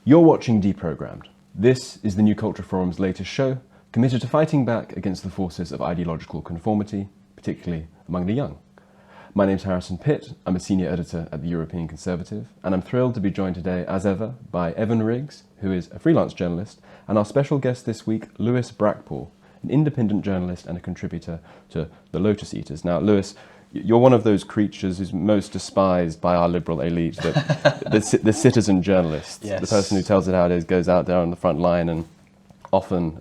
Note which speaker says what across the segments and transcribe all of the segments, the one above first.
Speaker 1: You're watching Deprogrammed. This is the New Culture Forum's latest show, committed to fighting back against the forces of ideological conformity, particularly among the young. My name's Harrison Pitt, I'm a senior editor at the European Conservative, and I'm thrilled to be joined today, as ever, by Evan Riggs, who is a freelance journalist, and our special guest this week, Lewis Brackpool, an independent journalist and a contributor to the Lotus Eaters. Now, Lewis, you're one of those creatures who's most despised by our liberal elite, the citizen journalist, yes. The person who tells it how it is, goes out there on the front line and often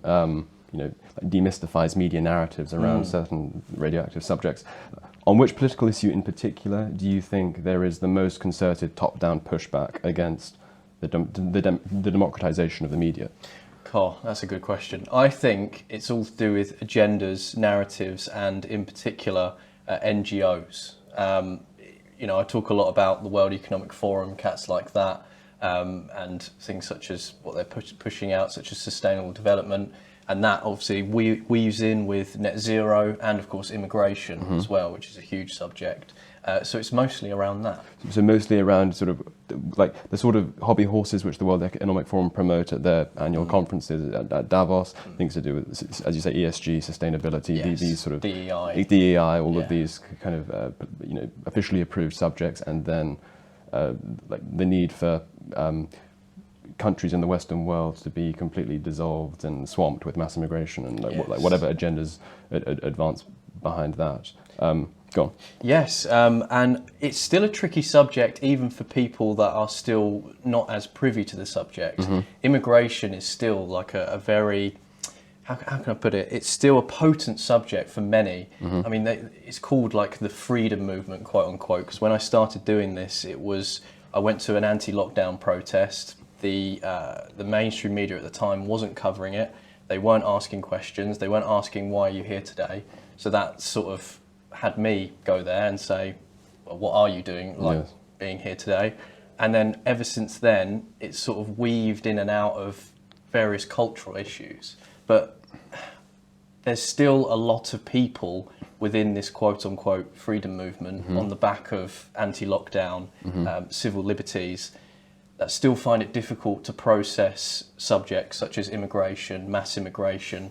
Speaker 1: demystifies media narratives around certain radioactive subjects. On which political issue in particular do you think there is the most concerted top-down pushback against the democratization of the media?
Speaker 2: Oh, that's a good question. I think it's all to do with agendas, narratives, and in particular, NGOs. I talk a lot about the World Economic Forum, cats like that, and things such as what they're pushing out, such as sustainable development, and that obviously weaves in with net zero and of course immigration as well, which is a huge subject. So it's mostly around that.
Speaker 1: So mostly around sort of like the sort of hobby horses which the World Economic Forum promote at their annual conferences at Davos, things to do with, as you say, ESG, sustainability,
Speaker 2: yes.
Speaker 1: These sort of
Speaker 2: DEI,
Speaker 1: all of these kind of officially approved subjects, and then like the need for countries in the Western world to be completely dissolved and swamped with mass immigration and whatever agendas advance behind that. Go on.
Speaker 2: Yes, and it's still a tricky subject even for people that are still not as privy to the subject. Immigration is still like a very, how can I put it? It's still a potent subject for many. I mean, it's called like the freedom movement, quote unquote, because when I started doing this, I went to an anti-lockdown protest. The mainstream media at the time wasn't covering it. They weren't asking questions. They weren't asking, why are you here today? So that sort of had me go there and say, well, what are you doing being here today? And then ever since then, it's sort of weaved in and out of various cultural issues. But there's still a lot of people within this quote unquote freedom movement on the back of anti-lockdown, civil liberties, that still find it difficult to process subjects such as immigration, mass immigration,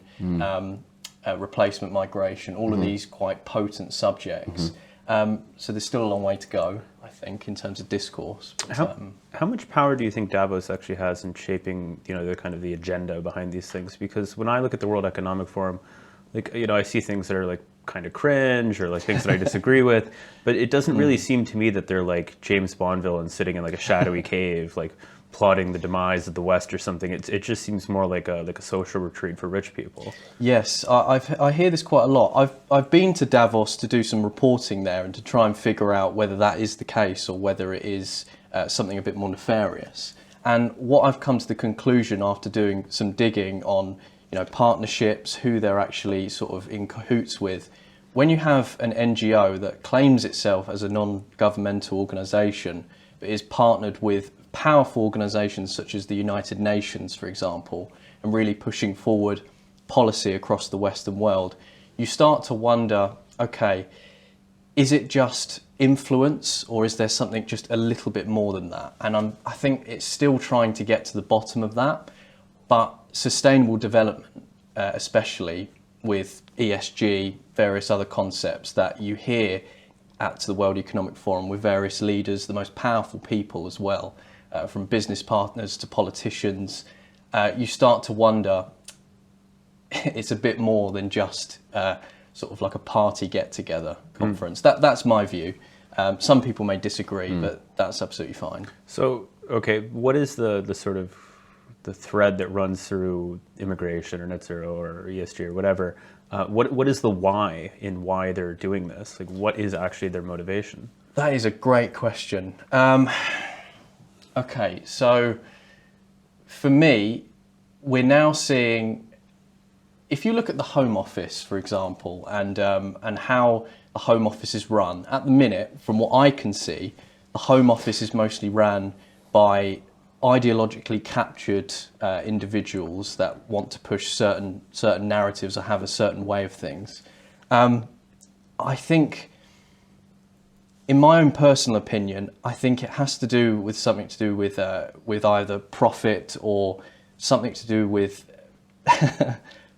Speaker 2: replacement migration, all of these quite potent subjects. So there's still a long way to go, I think, in terms of discourse. But,
Speaker 3: how much power do you think Davos actually has in shaping, the kind of the agenda behind these things? Because when I look at the World Economic Forum, I see things that are like kind of cringe or like things that I disagree with, but it doesn't really seem to me that they're like James Bond villains sitting in like a shadowy cave, like plotting the demise of the West or something. It just seems more like a social retreat for rich people.
Speaker 2: Yes, I hear this quite a lot. I've been to Davos to do some reporting there and to try and figure out whether that is the case or whether it is something a bit more nefarious. And what I've come to the conclusion after doing some digging on partnerships, who they're actually sort of in cahoots with, when you have an NGO that claims itself as a non-governmental organisation but is partnered with powerful organisations such as the United Nations, for example, and really pushing forward policy across the Western world, you start to wonder, okay, is it just influence or is there something just a little bit more than that? And I think it's still trying to get to the bottom of that, but sustainable development, especially with ESG, various other concepts that you hear at the World Economic Forum with various leaders, the most powerful people as well, from business partners to politicians, you start to wonder, it's a bit more than just sort of like a party get-together conference. That's my view. Some people may disagree, but that's absolutely fine.
Speaker 3: So, okay, what is the sort of the thread that runs through immigration or net zero or ESG or whatever? What is the why in why they're doing this? Like, what is actually their motivation?
Speaker 2: That is a great question. Okay, so for me, we're now seeing, if you look at the Home Office, for example, and how the Home Office is run, at the minute, from what I can see, the Home Office is mostly run by ideologically captured individuals that want to push certain narratives or have a certain way of things. I think in my own personal opinion, I think it has to do with something to do with either profit or something to do with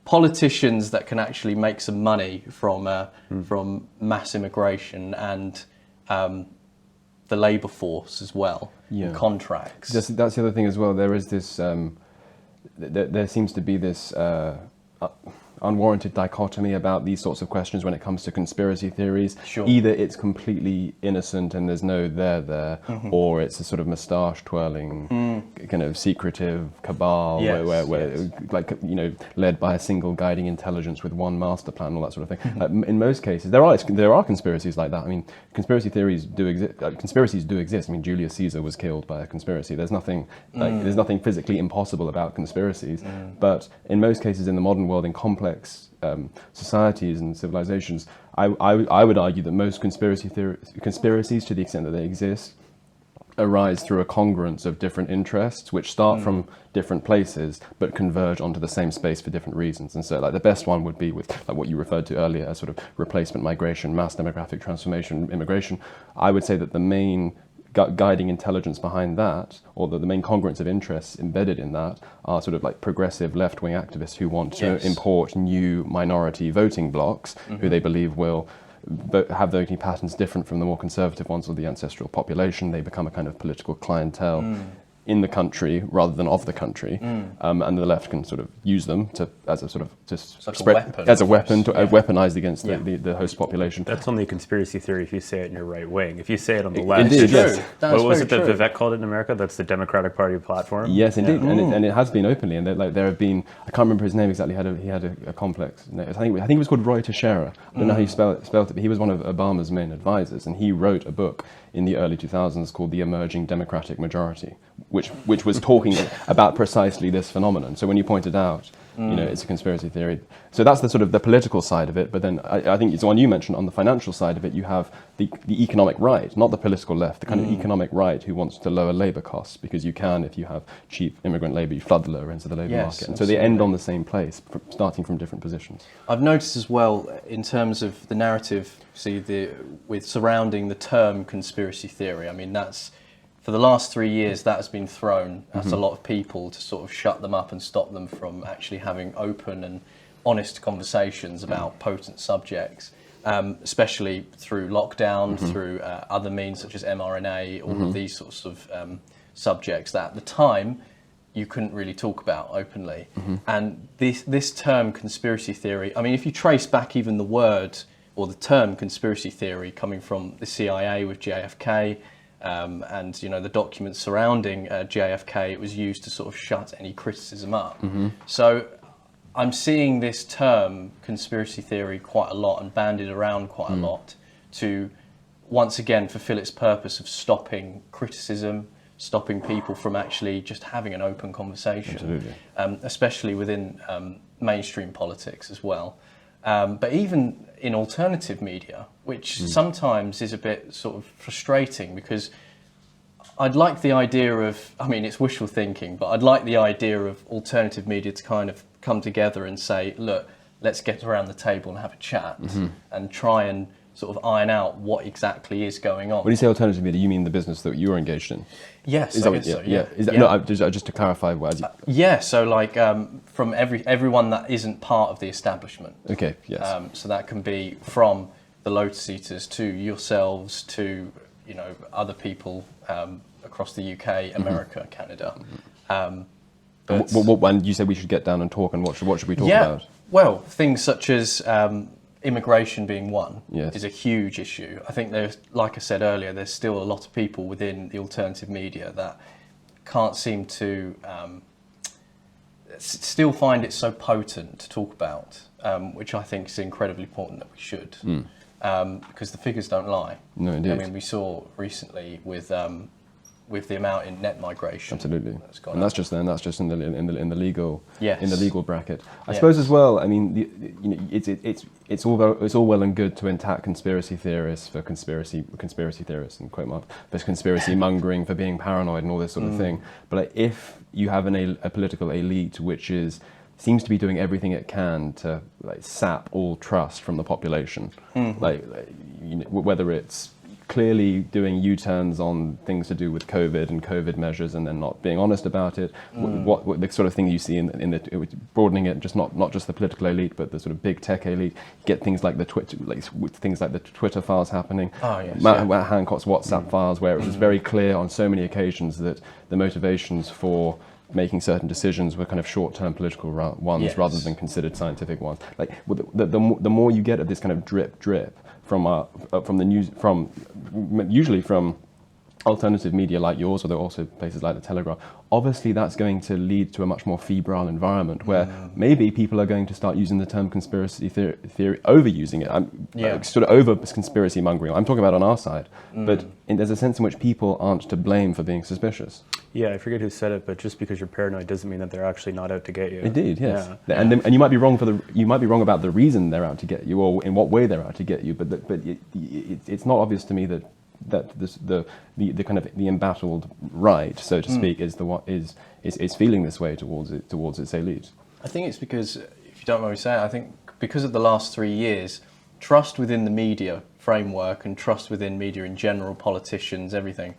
Speaker 2: politicians that can actually make some money from mass immigration and the labour force as well, and contracts.
Speaker 1: That's the other thing as well. There is this. There seems to be this unwarranted dichotomy about these sorts of questions when it comes to conspiracy theories.
Speaker 2: Sure.
Speaker 1: Either it's completely innocent and there's no there, or it's a sort of moustache twirling kind of secretive cabal where like, you know, led by a single guiding intelligence with one master plan, all that sort of thing. In most cases, there are conspiracies like that. I mean, conspiracy theories do exist. Conspiracies do exist. I mean, Julius Caesar was killed by a conspiracy. There's nothing there's nothing physically impossible about conspiracies. But in most cases, in the modern world, in complex societies and civilizations, I would argue that most conspiracies, to the extent that they exist, arise through a congruence of different interests which start from different places but converge onto the same space for different reasons. And so, like, the best one would be with, like, what you referred to earlier as sort of replacement migration, mass demographic transformation, immigration. I would say that the main guiding intelligence behind that, or the main congruence of interests embedded in that, are sort of like progressive left-wing activists who want to import new minority voting blocs who they believe will have voting patterns different from the more conservative ones of the ancestral population. They become a kind of political clientele in the country rather than of the country, and the left can sort of use them as a sort of weaponized against the host population.
Speaker 3: That's only a conspiracy theory if you say it in your right wing. If you say it on the left,
Speaker 1: indeed, yes.
Speaker 3: What was it that Vivek called it in America? That's the Democratic Party platform.
Speaker 1: Yes, indeed, and it has been openly. And there have been, I can't remember his name exactly. He had a complex name. I think it was called Roy Teixeira. I don't know how you spelled it, but he was one of Obama's main advisors, and he wrote a book in the early 2000s called The Emerging Democratic Majority, which was talking about precisely this phenomenon. So when you pointed out, you know, it's a conspiracy theory. So that's the sort of the political side of it. But then I think it's the one you mentioned on the financial side of it. You have the economic right, not the political left, the kind of economic right who wants to lower labour costs, because you can, if you have cheap immigrant labour, you flood the lower ends of the labour market. And so they end on the same place, starting from different positions.
Speaker 2: I've noticed as well, in terms of the narrative, with surrounding the term conspiracy theory, I mean, that's, for the last 3 years, that has been thrown at a lot of people to sort of shut them up and stop them from actually having open and honest conversations about potent subjects, especially through lockdown, through other means such as mRNA, all of these sorts of subjects that at the time you couldn't really talk about openly. And this term conspiracy theory, I mean, if you trace back even the word or the term conspiracy theory coming from the CIA with JFK, and, you know, the documents surrounding JFK, it was used to sort of shut any criticism up. So I'm seeing this term conspiracy theory quite a lot and bandied around quite a lot to once again fulfill its purpose of stopping criticism, stopping people from actually just having an open conversation, especially within mainstream politics as well. But even in alternative media, which sometimes is a bit sort of frustrating, because I'd like the idea of, I mean, it's wishful thinking, but I'd like the idea of alternative media to kind of come together and say, look, let's get around the table and have a chat and try and sort of iron out what exactly is going on.
Speaker 1: When you say alternative media, you mean the business that you're engaged in?
Speaker 2: Yes,
Speaker 1: Is
Speaker 2: I
Speaker 1: that
Speaker 2: guess
Speaker 1: what,
Speaker 2: so, yeah.
Speaker 1: Is that,
Speaker 2: Yeah.
Speaker 1: No, just to clarify,
Speaker 2: so like from everyone that isn't part of the establishment.
Speaker 1: Okay, yes.
Speaker 2: So that can be from the Lotus Eaters to yourselves to, you know, other people across the UK, America, Canada. But
Speaker 1: when you said we should get down and talk, and what should we talk about?
Speaker 2: Well, things such as immigration being one
Speaker 1: Yes.
Speaker 2: is a huge issue. I think there's, like I said earlier, there's still a lot of people within the alternative media that can't seem to still find it so potent to talk about, which I think is incredibly important that we should, because the figures don't lie.
Speaker 1: No, indeed.
Speaker 2: I mean, we saw recently with the amount in net migration.
Speaker 1: Absolutely,
Speaker 2: That's gone
Speaker 1: and
Speaker 2: up.
Speaker 1: that's just in the legal
Speaker 2: Yes.
Speaker 1: in the legal bracket. I
Speaker 2: Yes.
Speaker 1: suppose as well. I mean, it's all well and good to attack conspiracy theorists for conspiracy theorists and quote mark for conspiracy mongering, for being paranoid and all this sort of thing. But like, if you have a political elite which seems to be doing everything it can to like sap all trust from the population, like you know, whether it's clearly doing U-turns on things to do with COVID and COVID measures, and then not being honest about it. What the sort of thing you see in the broadening it, just not just the political elite, but the sort of big tech elite. You get things like the Twitter files happening.
Speaker 2: Oh, yes,
Speaker 1: Matt Hancock's WhatsApp files, where it was very clear on so many occasions that the motivations for making certain decisions were kind of short-term political ones, rather than considered scientific ones. Like the more you get of this kind of drip from the news, usually from alternative media like yours, or there are also places like the Telegraph, obviously that's going to lead to a much more febrile environment where maybe people are going to start using the term conspiracy theory, overusing it, sort of over conspiracy mongering. I'm talking about on our side, but there's a sense in which people aren't to blame for being suspicious.
Speaker 3: Yeah, I forget who said it, but just because you're paranoid doesn't mean that they're actually not out to get you.
Speaker 1: Indeed, yes. Yeah. And you might be wrong about the reason they're out to get you, or in what way they're out to get you. But it's not obvious to me that the kind of the embattled right, so to speak, is feeling this way towards its elite.
Speaker 2: I think it's because, if you don't mind me saying, I think because of the last 3 years, trust within the media framework and trust within media in general, politicians, everything,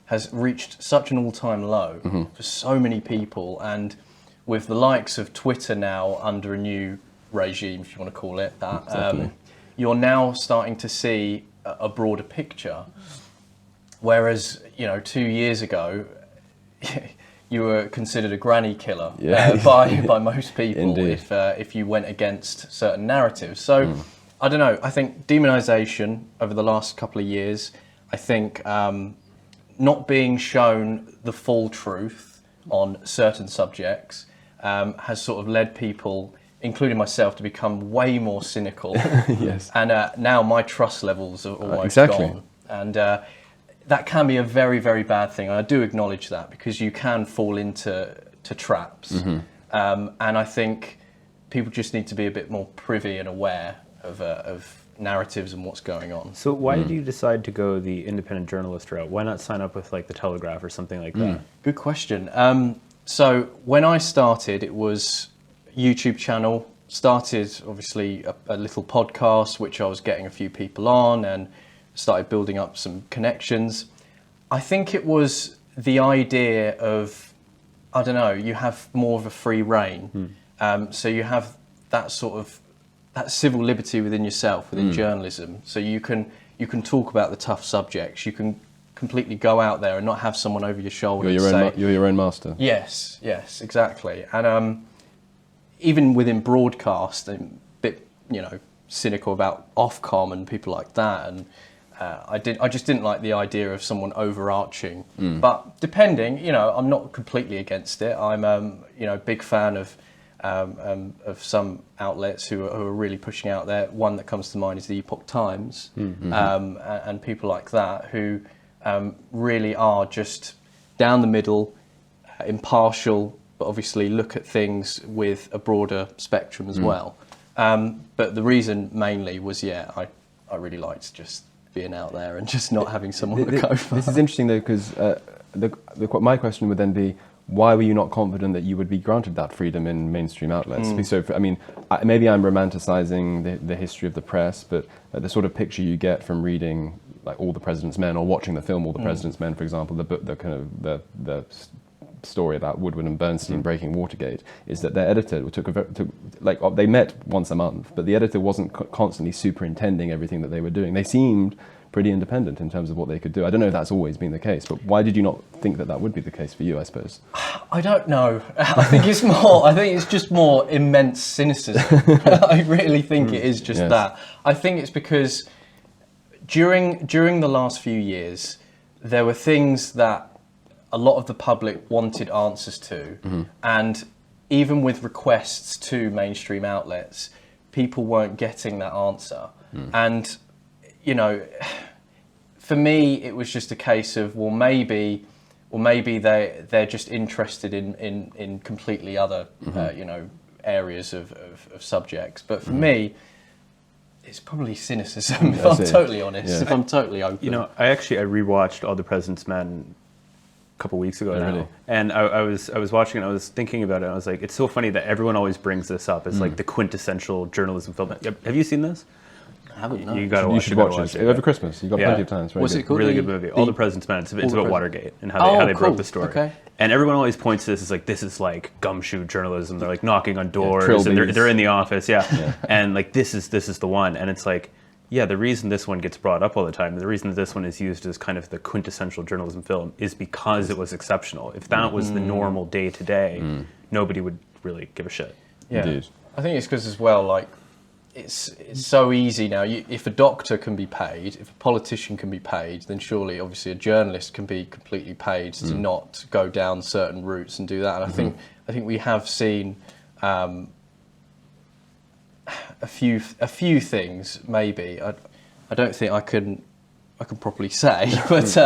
Speaker 2: has reached such an all-time low for so many people. And with the likes of Twitter now under a new regime, if you want to call it that,
Speaker 1: Exactly.
Speaker 2: You're now starting to see a broader picture. Whereas, 2 years ago, you were considered a granny killer by most people if you went against certain narratives. So, I don't know, I think demonisation over the last couple of years, I think not being shown the full truth on certain subjects has sort of led people, including myself, to become way more cynical.
Speaker 1: Yes.
Speaker 2: And now my trust levels are almost gone. And that can be a very, very bad thing. And I do acknowledge that, because you can fall into traps. And I think people just need to be a bit more privy and aware of narratives and what's going on.
Speaker 3: So why did you decide to go the independent journalist route? Why not sign up with like the Telegraph or something like that?
Speaker 2: Good question. So when I started, it was YouTube channel, started obviously a little podcast, which I was getting a few people on, and started building up some connections. I think it was the idea of, I don't know, you have more of a free reign. So you have that sort of, that civil liberty within yourself, within journalism. So you can talk about the tough subjects. You can completely go out there and not have someone over your shoulder.
Speaker 1: You're your own master.
Speaker 2: Yes, exactly. And even within broadcast, I'm a bit, cynical about Ofcom and people like that. And I just didn't like the idea of someone overarching. But depending, I'm not completely against it. I'm, a big fan of some outlets who are really pushing out there. One that comes to mind is the Epoch Times, and people like that who really are just down the middle, impartial, but obviously look at things with a broader spectrum as well. But the reason mainly was, I really liked just being out there and just not having someone look over.
Speaker 1: This is interesting though, because my question would then be, why were you not confident that you would be granted that freedom in mainstream outlets? So, maybe I'm romanticizing the history of the press, but the sort of picture you get from reading like All the President's Men, or watching the film All the President's Men, for example, the story about Woodward and Bernstein breaking Watergate, is that their editor they met once a month, but the editor wasn't constantly superintending everything that they were doing. They seemed pretty independent in terms of what they could do. I don't know if that's always been the case, but why did you not think that would be the case for you, I suppose?
Speaker 2: I don't know. I think it's just more immense cynicism. I really think it is just that. I think it's because during the last few years, there were things that a lot of the public wanted answers to, and even with requests to mainstream outlets, people weren't getting that answer. And for me, it was just a case of, maybe they're just interested in completely other areas of subjects. But for me, it's probably cynicism, if I'm totally honest, if I'm totally open.
Speaker 3: I rewatched All the President's Men a couple weeks ago now.
Speaker 1: Really?
Speaker 3: And I was watching it, I was thinking about it, I was like, it's so funny that everyone always brings this up as like the quintessential journalism film. Have you seen this?
Speaker 2: I haven't, no.
Speaker 3: You got to
Speaker 1: You
Speaker 3: watch
Speaker 1: should
Speaker 3: it. You gotta
Speaker 1: watch
Speaker 3: watch
Speaker 1: it over Christmas. You've got
Speaker 3: Yeah.
Speaker 1: plenty of time. It's very
Speaker 2: What's
Speaker 1: good.
Speaker 2: it called?
Speaker 3: Really
Speaker 2: The-
Speaker 3: good movie.
Speaker 2: the-
Speaker 3: All the President's Men. It's
Speaker 2: All
Speaker 3: about
Speaker 2: the President's-
Speaker 3: Watergate and how they
Speaker 2: cool.
Speaker 3: broke the story.
Speaker 2: Okay.
Speaker 3: And everyone always points to this as like, this is like gumshoe journalism. They're like knocking on doors and
Speaker 1: trilbies.
Speaker 3: they're in the office. Yeah. And like, this is the one. And it's like, yeah, the reason this one gets brought up all the time, the reason that this one is used as kind of the quintessential journalism film is because it was exceptional. If that was the normal day to day, nobody would really give a shit.
Speaker 2: Yeah.
Speaker 1: Indeed.
Speaker 2: I think it's because as well, like, it's so easy now. If a doctor can be paid, if a politician can be paid, then surely, obviously, a journalist can be completely paid to not go down certain routes and do that. And I think we have seen a few things. Maybe I don't think I can properly say, but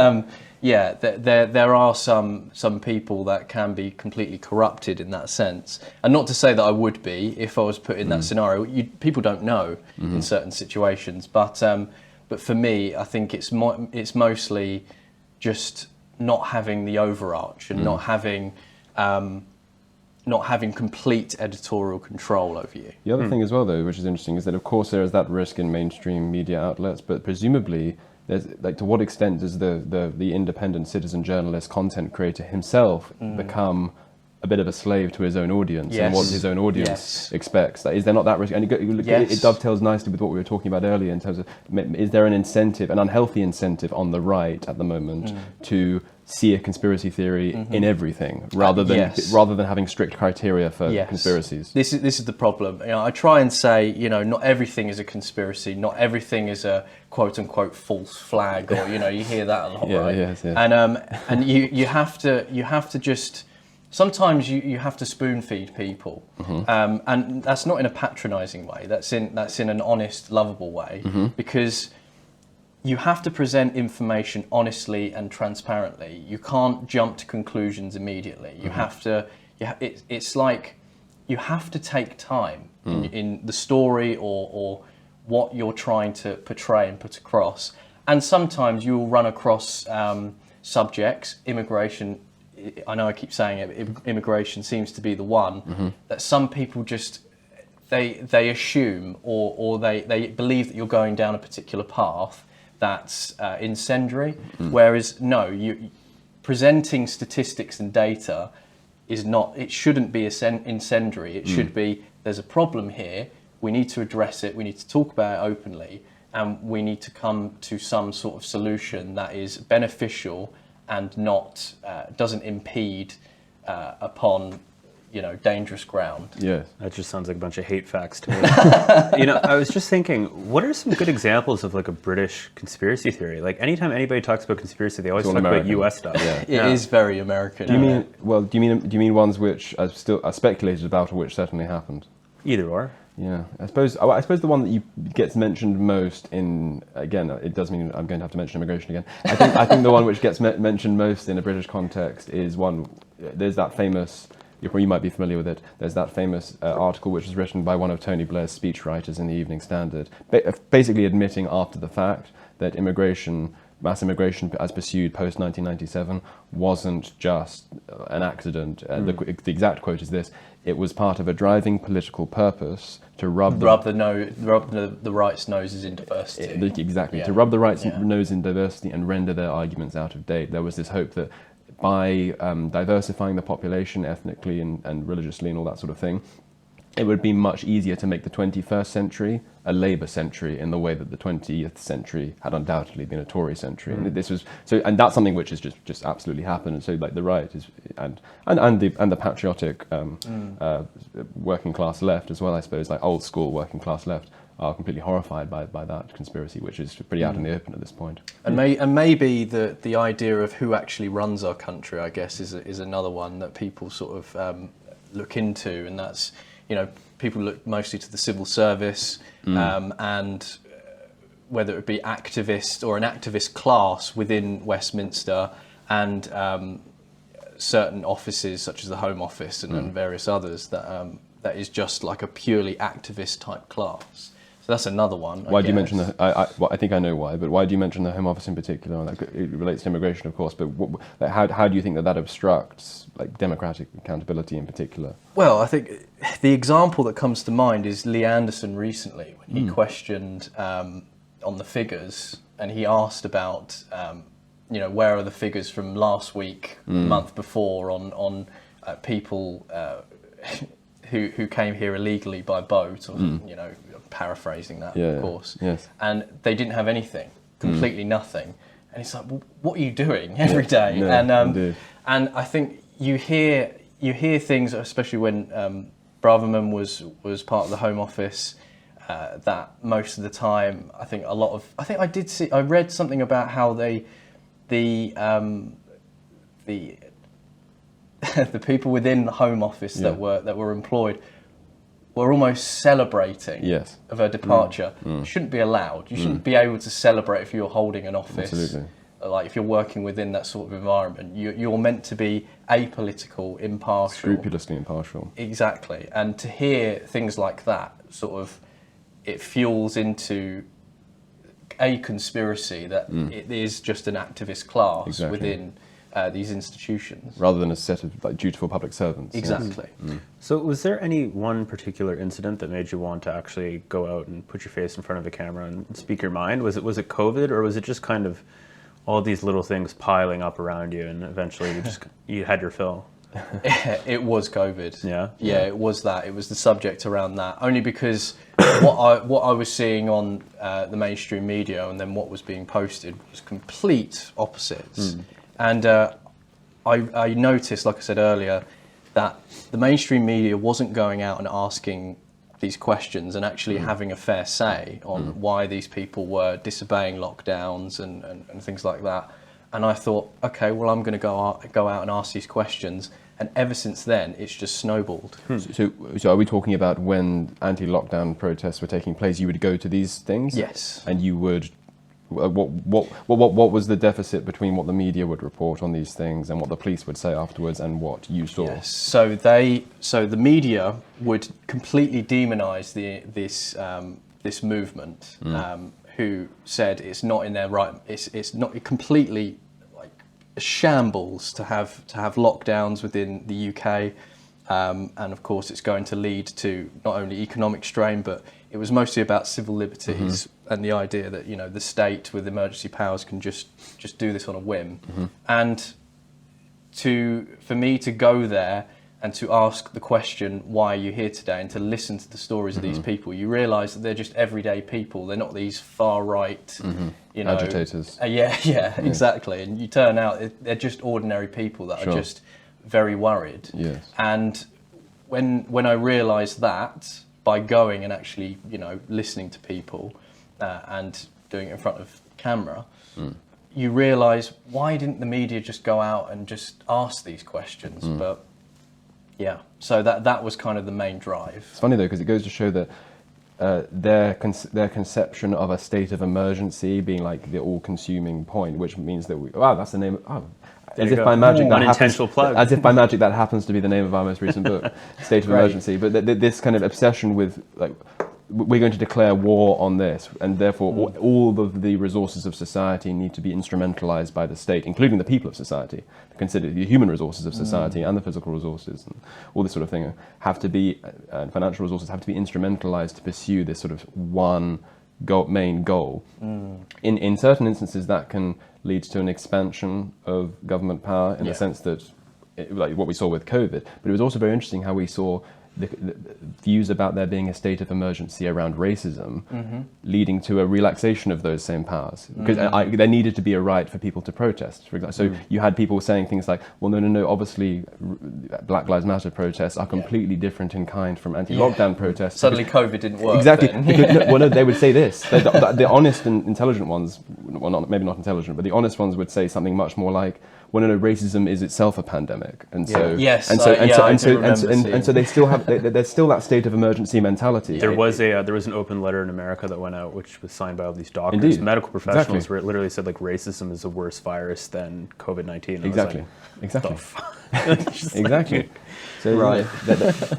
Speaker 2: yeah, there are some people that can be completely corrupted in that sense, and not to say that I would be if I was put in that scenario. People don't know in certain situations, but for me, I think it's mostly just not having the overarch and not having complete editorial control over you.
Speaker 1: The other thing as well, though, which is interesting, is that of course there is that risk in mainstream media outlets, but presumably, there's like, to what extent does the independent citizen journalist, content creator himself become a bit of a slave to his own audience and what his own audience expects? Like, is there not that risk? And it dovetails nicely with what we were talking about earlier in terms of, is there an incentive, an unhealthy incentive on the right at the moment to see a conspiracy theory in everything rather than having strict criteria for conspiracies?
Speaker 2: This is the problem. I try and say, not everything is a conspiracy, not everything is a quote unquote false flag, or you hear that a lot, right?
Speaker 1: Yes.
Speaker 2: And you have to just sometimes you have to spoon feed people, and that's not in a patronising way. That's in an honest, lovable way, because you have to present information honestly and transparently. You can't jump to conclusions immediately. You have to. It's like you have to take time in the story or what you're trying to portray and put across. And sometimes you will run across subjects, immigration. I know I keep saying it, but immigration seems to be the one that some people just they assume or they believe that you're going down a particular path that's incendiary, whereas no, you presenting statistics and data is not. It shouldn't be incendiary. It should be, there's a problem here. We need to address it. We need to talk about it openly, and we need to come to some sort of solution that is beneficial and not doesn't impede upon dangerous ground.
Speaker 1: Yes.
Speaker 3: That just sounds like a bunch of hate facts to me. I was just thinking, what are some good examples of like a British conspiracy theory? Like anytime anybody talks about conspiracy, they always talk about US stuff.
Speaker 2: It is very American.
Speaker 1: Do you mean ones which are speculated about or which certainly happened?
Speaker 3: Either or.
Speaker 1: Yeah, I suppose the one that gets mentioned most in, again, it does mean I'm going to have to mention immigration again. I think the one which gets mentioned most in a British context is there's that famous, you might be familiar with it, there's that famous article which was written by one of Tony Blair's speechwriters in the Evening Standard, basically admitting after the fact that mass immigration as pursued post-1997 wasn't just an accident. The exact quote is this: "It was part of a driving political purpose to rub the right's noses in diversity." Exactly, to rub the right's nose in diversity and render their arguments out of date. There was this hope that by diversifying the population ethnically and religiously and all that sort of thing, it would be much easier to make the 21st century a Labour century in the way that the 20th century had undoubtedly been a Tory century. And this was and that's something which has just absolutely happened. And so, like, the right is and the patriotic working class left as well, I suppose, like old school working class left, are completely horrified by that conspiracy, which is pretty out in the open at this point.
Speaker 2: And maybe the idea of who actually runs our country, I guess, is another one that people sort of look into, and that's, people look mostly to the civil service and whether it be activist or an activist class within Westminster and certain offices such as the Home Office and various others that is just like a purely activist type class. So that's another one.
Speaker 1: Why do you mention the? I think I know why, but why do you mention the Home Office in particular? Like, it relates to immigration, of course, but how do you think that obstructs like democratic accountability in particular?
Speaker 2: Well, I think the example that comes to mind is Lee Anderson recently when he questioned on the figures, and he asked about where are the figures from last week, month before on people who came here illegally by boat, or paraphrasing that, of course.
Speaker 1: Yes.
Speaker 2: And they didn't have anything, completely nothing. And it's like, well, what are you doing every day?
Speaker 1: Indeed.
Speaker 2: And I think you hear things, especially when Braverman was part of the Home Office, that most of the time, I read something about how the people within the Home Office that were employed were almost celebrating of her departure. You shouldn't be allowed. You shouldn't be able to celebrate if you're holding an office.
Speaker 1: Absolutely.
Speaker 2: Like if you're working within that sort of environment, you're meant to be apolitical, impartial.
Speaker 1: Scrupulously impartial.
Speaker 2: Exactly. And to hear things like that, sort of, it fuels into a conspiracy that it is just an activist class within these institutions.
Speaker 1: Rather than a set of like dutiful public servants.
Speaker 2: Exactly.
Speaker 3: So was there any one particular incident that made you want to actually go out and put your face in front of the camera and speak your mind? Was it COVID, or was it just kind of all these little things piling up around you and eventually you had your fill?
Speaker 2: It was COVID.
Speaker 3: Yeah,
Speaker 2: it was that. It was the subject around that. Only because what I was seeing on the mainstream media and then what was being posted was complete opposites. And I noticed, like I said earlier, that the mainstream media wasn't going out and asking these questions and actually having a fair say on why these people were disobeying lockdowns and things like that. And I thought, okay, well, I'm going to go out and ask these questions. And ever since then, it's just snowballed.
Speaker 1: So are we talking about when anti-lockdown protests were taking place, you would go to these things?
Speaker 2: Yes.
Speaker 1: And you would... What was the deficit between what the media would report on these things and what the police would say afterwards and what you saw?
Speaker 2: Yes. So the media would completely demonise this movement, who said it's not in their right. It's not completely like a shambles to have lockdowns within the UK, and of course it's going to lead to not only economic strain, but it was mostly about civil liberties and the idea that the state with emergency powers can just do this on a whim. And for me to go there and to ask the question, why are you here today, and to listen to the stories of these people, you realise that they're just everyday people. They're not these far right,
Speaker 1: agitators.
Speaker 2: Exactly. And you turn out they're just ordinary people that are just very worried.
Speaker 1: Yes.
Speaker 2: And when I realised that, by going and actually, listening to people and doing it in front of camera, you realise, why didn't the media just go out and just ask these questions? But yeah, so that was kind of the main drive.
Speaker 1: It's funny though, because it goes to show that their conception of a state of emergency being like the all-consuming point, which means that that's the name. As if by magic, as if by magic that happens to be the name of our most recent book, State of Emergency. But this kind of obsession with like, we're going to declare war on this, and therefore all of the resources of society need to be instrumentalized by the state, including the people of society. Consider the human resources of society and the physical resources and all this sort of thing have to be, financial resources have to be instrumentalized to pursue this sort of one main goal. In certain instances, that can lead to an expansion of government power in the sense that, like what we saw with COVID. But it was also very interesting how we saw the views about there being a state of emergency around racism leading to a relaxation of those same powers. Because there needed to be a right for people to protest, for example. So you had people saying things like, well, no, obviously Black Lives Matter protests are completely different in kind from anti-lockdown protests.
Speaker 2: Suddenly COVID didn't work.
Speaker 1: Exactly. Because, they would say this. The honest and intelligent ones, well, maybe not intelligent, but the honest ones would say something much more like, well, no, racism is itself a pandemic, and so
Speaker 2: Yes,
Speaker 1: and so
Speaker 2: I do remember seeing.
Speaker 1: and so they still have there's still that state of emergency mentality.
Speaker 3: There was an open letter in America that went out, which was signed by all these doctors,
Speaker 1: Indeed.
Speaker 3: medical professionals,
Speaker 1: Exactly.
Speaker 3: where it literally said like racism is a worse virus than COVID-19.
Speaker 1: Exactly. Exactly.
Speaker 3: Just
Speaker 1: Exactly.
Speaker 3: like-
Speaker 1: So
Speaker 2: Right.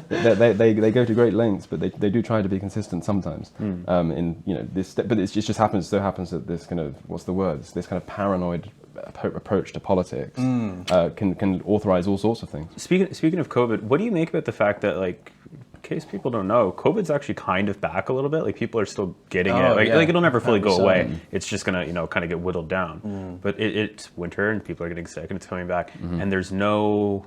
Speaker 1: they go to great lengths, but they do try to be consistent sometimes. In this, but it just happens that this kind of this kind of paranoid approach to politics can authorize all sorts of things.
Speaker 3: Speaking of COVID, what do you make about the fact that, like, in case people don't know, COVID's actually kind of back a little bit. Like, people are still getting it. Like it'll never fully go
Speaker 2: 100%.
Speaker 3: away. It's just gonna kind of get whittled down. But it's winter and people are getting sick and it's coming back. And there's no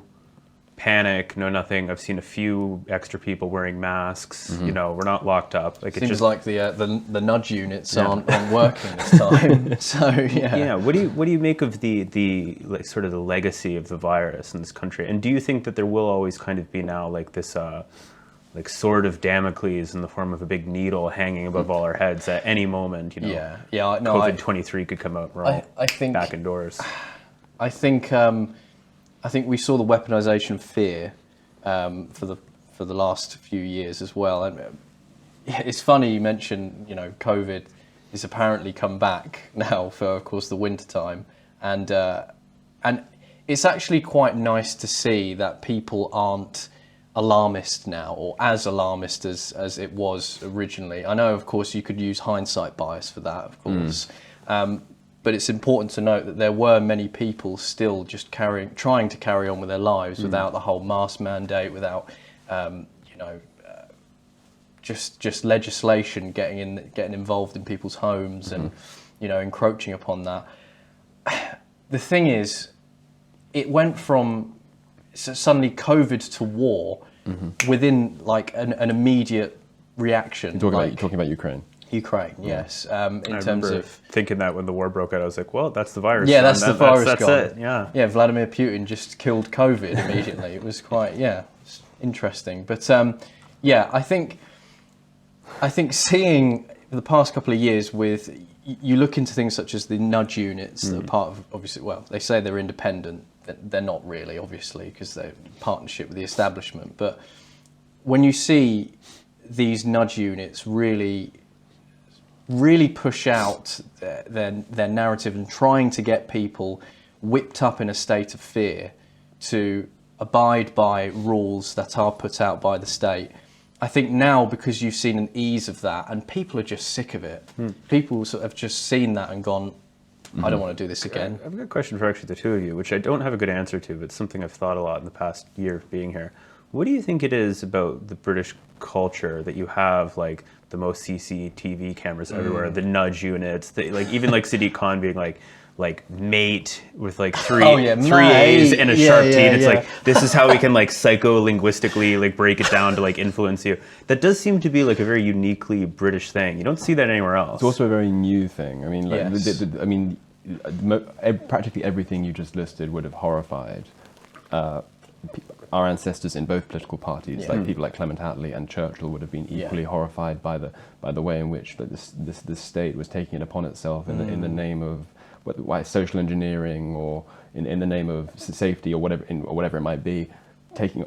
Speaker 3: panic, no nothing. I've seen a few extra people wearing masks. We're not locked up. Like,
Speaker 2: Seems
Speaker 3: it's just
Speaker 2: like the nudge units aren't working this time. So
Speaker 3: yeah. What do you make of the like sort of the legacy of the virus in this country? And do you think that there will always kind of be now like this like sword of Damocles in the form of a big needle hanging above all our heads at any moment?
Speaker 2: No,
Speaker 3: COVID-23 could come out and we're all
Speaker 2: I think
Speaker 3: back indoors.
Speaker 2: I think we saw the weaponization of fear for the last few years as well. And it's funny you mentioned, COVID is apparently come back now for, of course, the winter time, and it's actually quite nice to see that people aren't alarmist now, or as alarmist as it was originally. I know, of course, you could use hindsight bias for that, of course. But it's important to note that there were many people still just trying to carry on with their lives without the whole mask mandate, without, just legislation getting involved in people's homes and, encroaching upon that. The thing is, it went from suddenly COVID to war within like an immediate reaction.
Speaker 1: You're talking about Ukraine.
Speaker 2: Ukraine, yes. In
Speaker 3: I
Speaker 2: terms
Speaker 3: remember
Speaker 2: of
Speaker 3: thinking that when the war broke out, I was like, well, that's the virus.
Speaker 2: yeah,
Speaker 3: son.
Speaker 2: that's the virus
Speaker 3: That's
Speaker 2: gone.
Speaker 3: it. Yeah.
Speaker 2: Yeah, Vladimir Putin just killed COVID immediately. It was quite it's interesting. But I think seeing the past couple of years with you look into things such as the nudge units that are part of, obviously, well, they say they're independent. They're not really, obviously, because they're in partnership with the establishment. But when you see these nudge units really push out their narrative and trying to get people whipped up in a state of fear to abide by rules that are put out by the state. I think now, because you've seen an ease of that and people are just sick of it, people sort of have just seen that and gone, I don't want to do this again.
Speaker 3: I've got a question for actually the two of you, which I don't have a good answer to, but it's something I've thought a lot in the past year of being here. What do you think it is about the British culture that you have, like, the most CCTV cameras everywhere, the nudge units, even like Sadiq Khan being like mate with like three A's and a sharp T. And it's like, this is how we can like psycho-linguistically like break it down to like influence you. That does seem to be like a very uniquely British thing. You don't see that anywhere else.
Speaker 1: It's also a very new thing. I mean, practically everything you just listed would have horrified our ancestors in both political parties. Like people like Clement Attlee and Churchill would have been equally horrified by the way in which this state was taking it upon itself in the name of social engineering, or in the name of safety, or whatever it might be, taking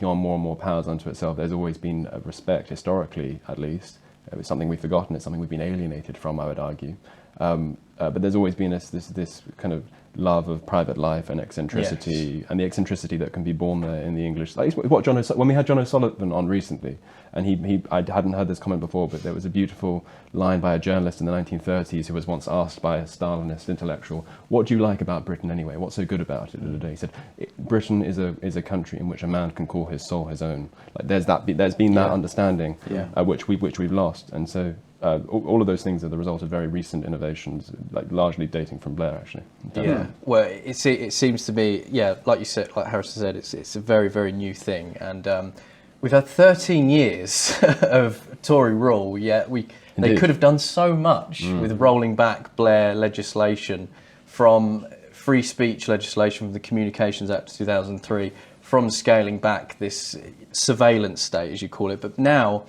Speaker 1: on more and more powers unto itself. There's always been a respect, historically at least. It's something we've forgotten. It's something we've been alienated from, I would argue. But there's always been this kind of love of private life and eccentricity, and the eccentricity that can be born there in the English. Like when we had John O'Sullivan on recently, and I hadn't heard this comment before, but there was a beautiful line by a journalist in the 1930s who was once asked by a Stalinist intellectual, "What do you like about Britain anyway? What's so good about it?" He said, "Britain is a country in which a man can call his soul his own." Like there's been that understanding, which we've lost, and so. All of those things are the result of very recent innovations, like largely dating from Blair, actually.
Speaker 2: Yeah, well, it seems to be, like you said, like Harrison said, it's a very, very new thing, and we've had 13 years of Tory rule. Yet they could have done so much with rolling back Blair legislation, from free speech legislation from the Communications Act of 2003, from scaling back this surveillance state, as you call it, but now.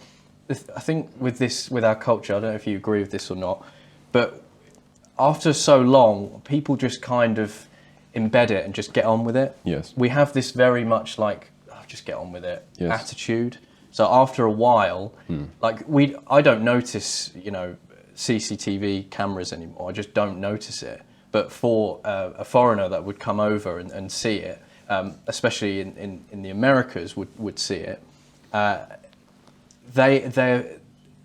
Speaker 2: I think with our culture, I don't know if you agree with this or not, but after so long, people just kind of, embed it and just get on with it.
Speaker 1: Yes.
Speaker 2: We have this very much like, oh, just get on with it attitude. So after a while, I don't notice, CCTV cameras anymore. I just don't notice it. But for a foreigner that would come over and see it, especially in the Americas would see it,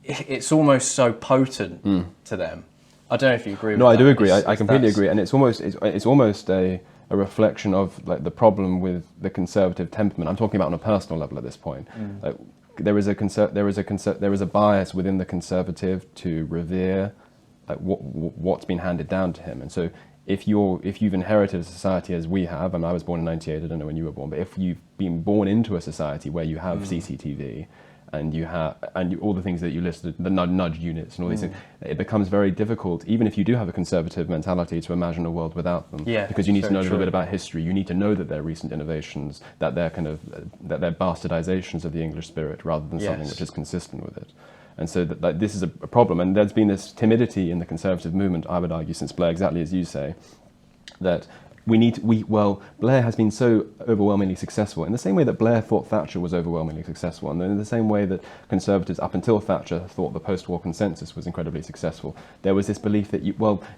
Speaker 2: it's almost so potent to them. I don't know if you agree with that.
Speaker 1: No, I do agree. I completely agree. And it's almost a reflection of like the problem with the conservative temperament. I'm talking about on a personal level at this point. Like, there is a bias within the conservative to revere like what's been handed down to him. And so if you've inherited a society as we have, and I was born in '98, I don't know when you were born, but if you've been born into a society where you have CCTV and all the things that you listed, the nudge units and all these things, it becomes very difficult, even if you do have a conservative mentality, to imagine a world without them.
Speaker 2: Yeah,
Speaker 1: because you need to know a little bit about history. You need to know that they're recent innovations, that they're bastardizations of the English spirit rather than something which is consistent with it. And so this is a problem. And there's been this timidity in the conservative movement, I would argue, since Blair, exactly as you say, that Blair has been so overwhelmingly successful in the same way that Blair thought Thatcher was overwhelmingly successful, and in the same way that conservatives up until Thatcher thought the post-war consensus was incredibly successful. There was this belief that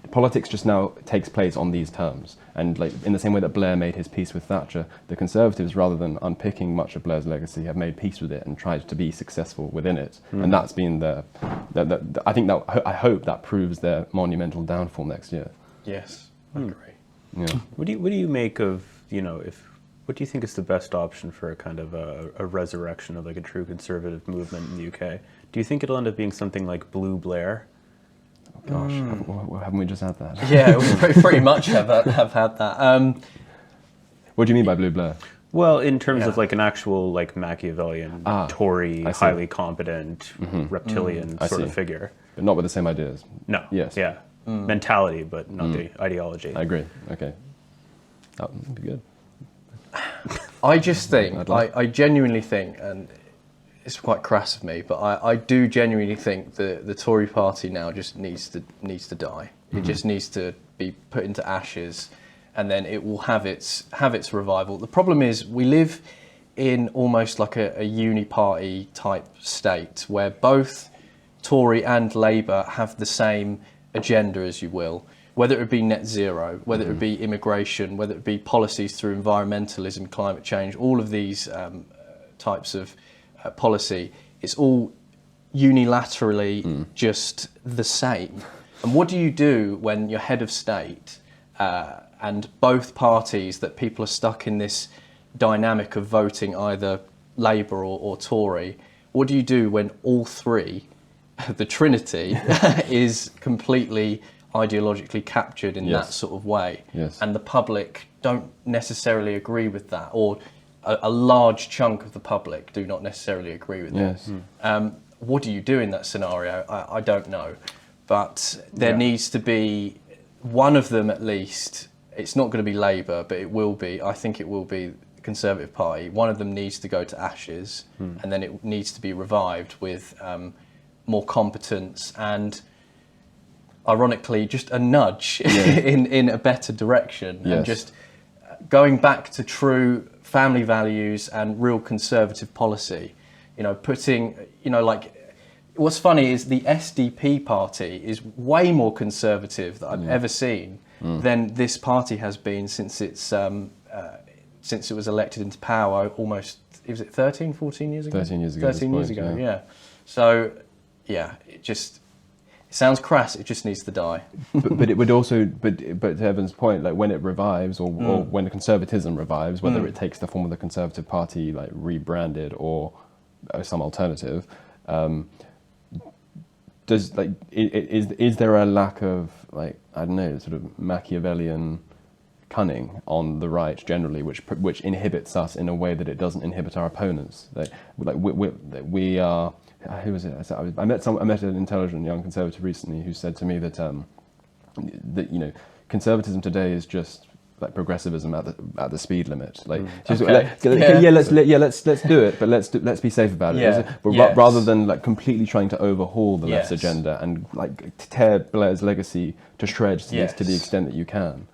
Speaker 1: politics just now takes place on these terms, and like in the same way that Blair made his peace with Thatcher, the conservatives, rather than unpicking much of Blair's legacy, have made peace with it and tried to be successful within it, and that's been I hope that proves their monumental downfall next year.
Speaker 2: Yes, I agree.
Speaker 1: Yeah.
Speaker 3: What do you make of, what do you think is the best option for a kind of a resurrection of like a true conservative movement in the UK? Do you think it'll end up being something like Blue Blair?
Speaker 1: Oh, gosh, haven't we just had that?
Speaker 2: Yeah, we pretty much have had that.
Speaker 1: What do you mean by Blue Blair?
Speaker 3: Well, in terms of like an actual like Machiavellian, Tory, highly competent, reptilian sort of figure.
Speaker 1: But not with the same ideas.
Speaker 3: No.
Speaker 1: Yes.
Speaker 3: Yeah. Mentality, but not the ideology.
Speaker 1: I agree. Okay. That would be good.
Speaker 2: I just think, I genuinely think, and it's quite crass of me, but I do genuinely think the Tory party now just needs to die. It just needs to be put into ashes, and then it will have its revival. The problem is we live in almost like a uni-party type state where both Tory and Labour have the same agenda, as you will, whether it be net zero, whether it be immigration, whether it be policies through environmentalism, climate change, all of these types of policy, it's all unilaterally just the same. And what do you do when you're head of state and both parties that people are stuck in this dynamic of voting either Labour or Tory? What do you do when all three, the Trinity, is completely ideologically captured in that sort of way?
Speaker 1: Yes.
Speaker 2: And the public don't necessarily agree with that, or a large chunk of the public do not necessarily agree with it. What do you do in that scenario? I don't know. But there needs to be one of them at least. It's not going to be Labour, but it will be. I think it will be the Conservative Party. One of them needs to go to ashes, and then it needs to be revived with more competence and, ironically, just a nudge in a better direction, and just going back to true family values and real conservative policy. Putting, what's funny is the SDP party is way more conservative that I've ever seen than this party has been since it was elected into power almost, was it 13, 14 years ago?
Speaker 1: 13 years ago.
Speaker 2: 13 years ago, yeah. So, it sounds crass. It just needs to die.
Speaker 1: but it would also, but to Evan's point, like when it revives, or when the conservatism revives, whether it takes the form of the Conservative Party, like rebranded, or some alternative, is there a lack of, like, I don't know, sort of Machiavellian cunning on the right generally, which inhibits us in a way that it doesn't inhibit our opponents? We are. Who was it? I met an intelligent young conservative recently who said to me that conservatism today is just like progressivism at the speed limit. Like, let's do it, but let's be safe about it. Rather than like completely trying to overhaul the left's agenda and like tear Blair's legacy to shreds to the extent that you can.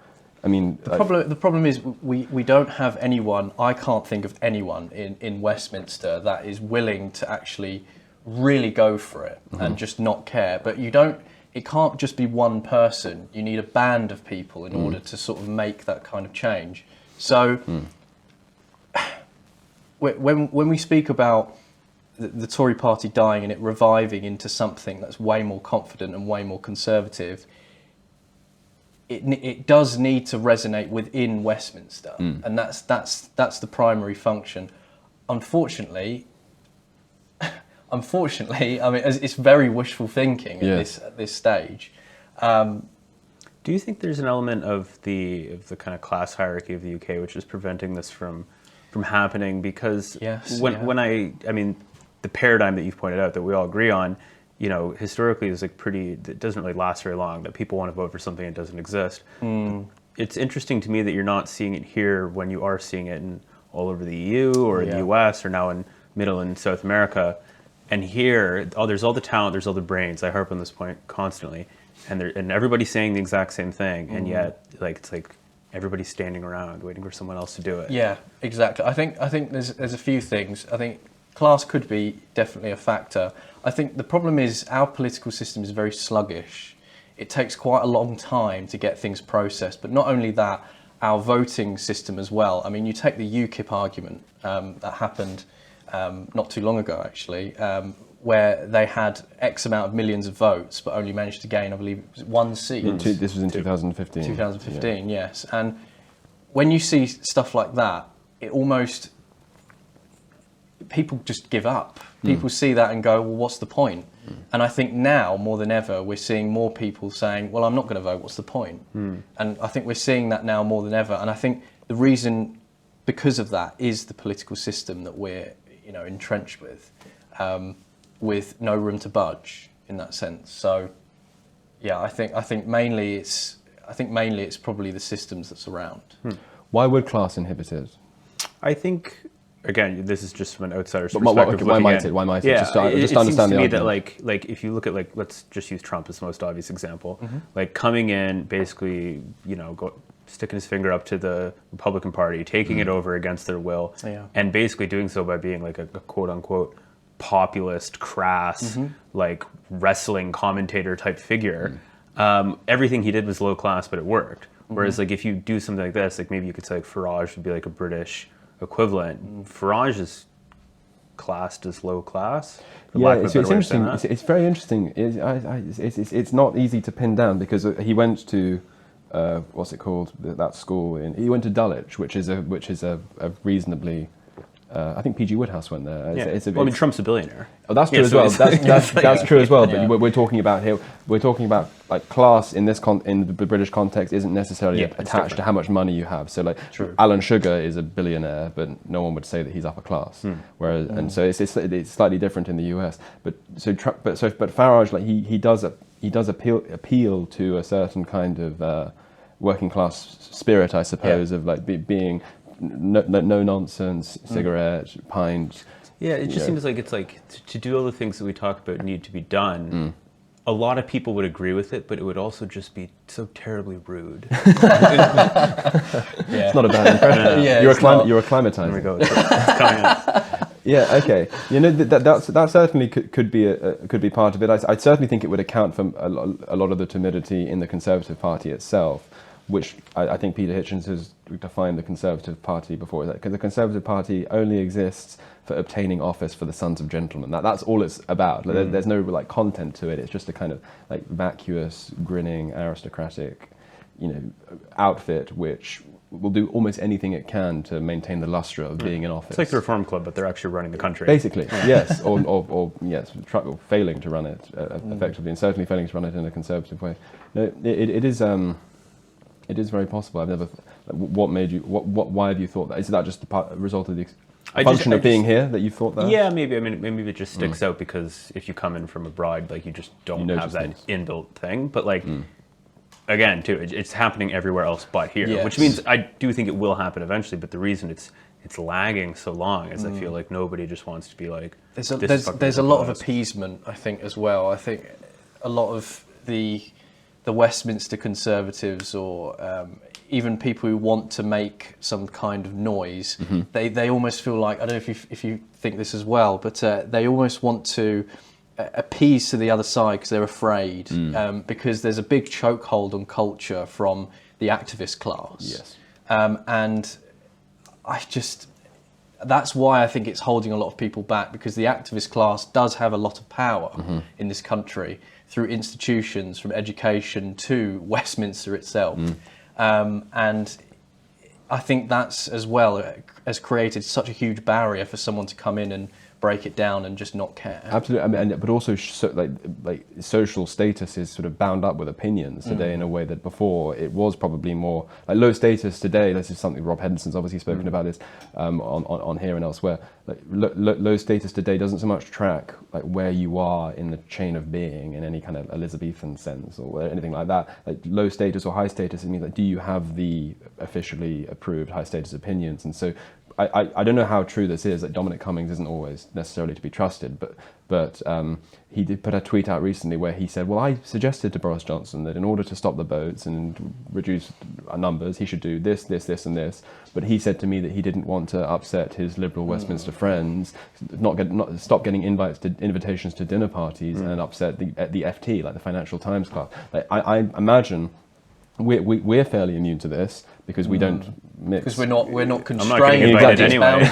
Speaker 1: I mean,
Speaker 2: the problem is we don't have anyone. I can't think of anyone in Westminster that is willing to actually really go for it and just not care. But you don't. It can't just be one person. You need a band of people in order to sort of make that kind of change. So when we speak about the Tory party dying and it reviving into something that's way more confident and way more conservative, it does need to resonate within Westminster, and that's the primary function. Unfortunately, I mean, it's very wishful thinking at this stage.
Speaker 3: Do you think there's an element of the kind of class hierarchy of the UK which is preventing this from happening? Because when I mean, the paradigm that you've pointed out that we all agree on, you know, historically is like it doesn't really last very long, that people want to vote for something that doesn't exist. It's interesting to me that you're not seeing it here when you are seeing it all over the EU or the US or now in Middle and South America. And here, there's all the talent, there's all the brains. I harp on this point constantly. And everybody's saying the exact same thing. And yet, it's like everybody's standing around waiting for someone else to do it.
Speaker 2: Yeah, exactly. I think there's a few things. I think class could be definitely a factor. I think the problem is our political system is very sluggish. It takes quite a long time to get things processed, but not only that, our voting system as well. I mean, you take the UKIP argument that happened not too long ago, actually, where they had X amount of millions of votes, but only managed to gain, I believe, it was one seat.
Speaker 1: This was in 2015.
Speaker 2: 2015, yes. And when you see stuff like that, it almost... people just give up. People see that and go, well, what's the point? And I think now, more than ever, we're seeing more people saying, well, I'm not going to vote, what's the point? And I think we're seeing that now more than ever. And I think the reason, because of that, is the political system that we're, entrenched with no room to budge in that sense. So, yeah, I think mainly it's probably the systems that's around.
Speaker 1: Why would class inhibit it?
Speaker 3: I think, again, this is just from an outsider's
Speaker 1: But
Speaker 3: perspective.
Speaker 1: why might it?
Speaker 3: Yeah,
Speaker 1: just to understand
Speaker 3: it seems to
Speaker 1: the
Speaker 3: me
Speaker 1: argument.
Speaker 3: that like if you look at let's just use Trump as the most obvious example. Like coming in, basically, sticking his finger up to the Republican Party, taking it over against their will, and basically doing so by being like a quote unquote populist, crass, like wrestling commentator type figure. Everything he did was low class, but it worked. Whereas like if you do something like this, like maybe you could say like Farage would be like a British equivalent. Farage is classed as low class.
Speaker 1: Yeah, it's interesting. It's very interesting. It's not easy to pin down because he went to what's it called? That school he went to Dulwich, which is a reasonably. I think P.G. Wodehouse went there.
Speaker 3: I mean, Trump's a billionaire.
Speaker 1: Oh, that's true as well. That's true as well. But we're talking about here. We're talking about like class in the British context isn't necessarily attached to how much money you have. So like Alan Sugar is a billionaire, but no one would say that he's upper class. Whereas and so it's slightly different in the US. But Farage, like he does appeal to a certain kind of working class spirit, I suppose, of like being. No nonsense, cigarette, pint.
Speaker 3: Yeah, it just seems like it's like to do all the things that we talk about need to be done. A lot of people would agree with it, but it would also just be so terribly rude.
Speaker 1: It's not a bad impression. You're acclimatizing.
Speaker 3: There we go. It's coming up.
Speaker 1: Yeah. Okay. That certainly could be part of it. I certainly think it would account for a lot of the timidity in the Conservative Party itself, which I think Peter Hitchens has defined the Conservative Party before. Because the Conservative Party only exists for obtaining office for the sons of gentlemen. That's all it's about. Like, there's no like content to it. It's just a kind of like vacuous, grinning, aristocratic, outfit which will do almost anything it can to maintain the lustre of being in office.
Speaker 3: It's like the Reform Club, but they're actually running the country.
Speaker 1: Basically, yes, or failing to run it effectively, and certainly failing to run it in a conservative way. No, it is. It is very possible. I've never. What made you? Why have you thought that? Is that just a result of the function of being here that you thought that?
Speaker 3: Yeah, maybe. I mean, maybe it just sticks out because if you come in from abroad, like you just don't have that inbuilt thing. But like, again, too, it's happening everywhere else but here, which means I do think it will happen eventually. But the reason it's lagging so long is I feel like nobody just wants to be like.
Speaker 2: There's a lot of appeasement, I think, as well. I think a lot of the Westminster Conservatives or even people who want to make some kind of noise, they almost feel like, I don't know if you think this as well, but they almost want to appease to the other side because they're afraid, because there's a big chokehold on culture from the activist class.
Speaker 1: Yes.
Speaker 2: And that's why I think it's holding a lot of people back, because the activist class does have a lot of power in this country through institutions, from education to Westminster itself. And I think that's as well has created such a huge barrier for someone to come in and break it down and just not care.
Speaker 1: Absolutely, I mean, but also like social status is sort of bound up with opinions today in a way that before it was probably more like low status today. This is something Rob Henderson's obviously spoken about this on here and elsewhere. Like low status today doesn't so much track like where you are in the chain of being in any kind of Elizabethan sense or anything like that. Like low status or high status, it means like, do you have the officially approved high status opinions? And so I don't know how true this is, that Dominic Cummings isn't always necessarily to be trusted, but he did put a tweet out recently where he said, well, I suggested to Boris Johnson that in order to stop the boats and reduce our numbers, he should do this, this, this and this. But he said to me that he didn't want to upset his liberal Westminster friends, stop getting invitations to dinner parties and upset the FT, like the Financial Times class. Like, I imagine we're fairly immune to this because we don't mix.
Speaker 2: Because we're not constrained.
Speaker 3: I'm not getting invited anyway.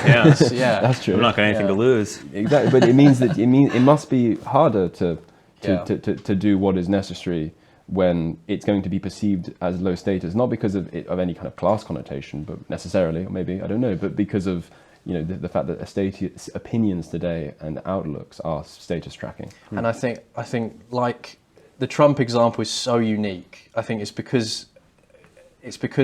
Speaker 2: Yeah,
Speaker 1: that's true.
Speaker 3: I'm not got anything to lose.
Speaker 1: Exactly, but it must be harder to do what is necessary when it's going to be perceived as low status, not because of any kind of class connotation, but necessarily, or maybe I don't know, but because of the fact that opinions today and outlooks are status tracking.
Speaker 2: And I think like the Trump example is so unique. I think it's because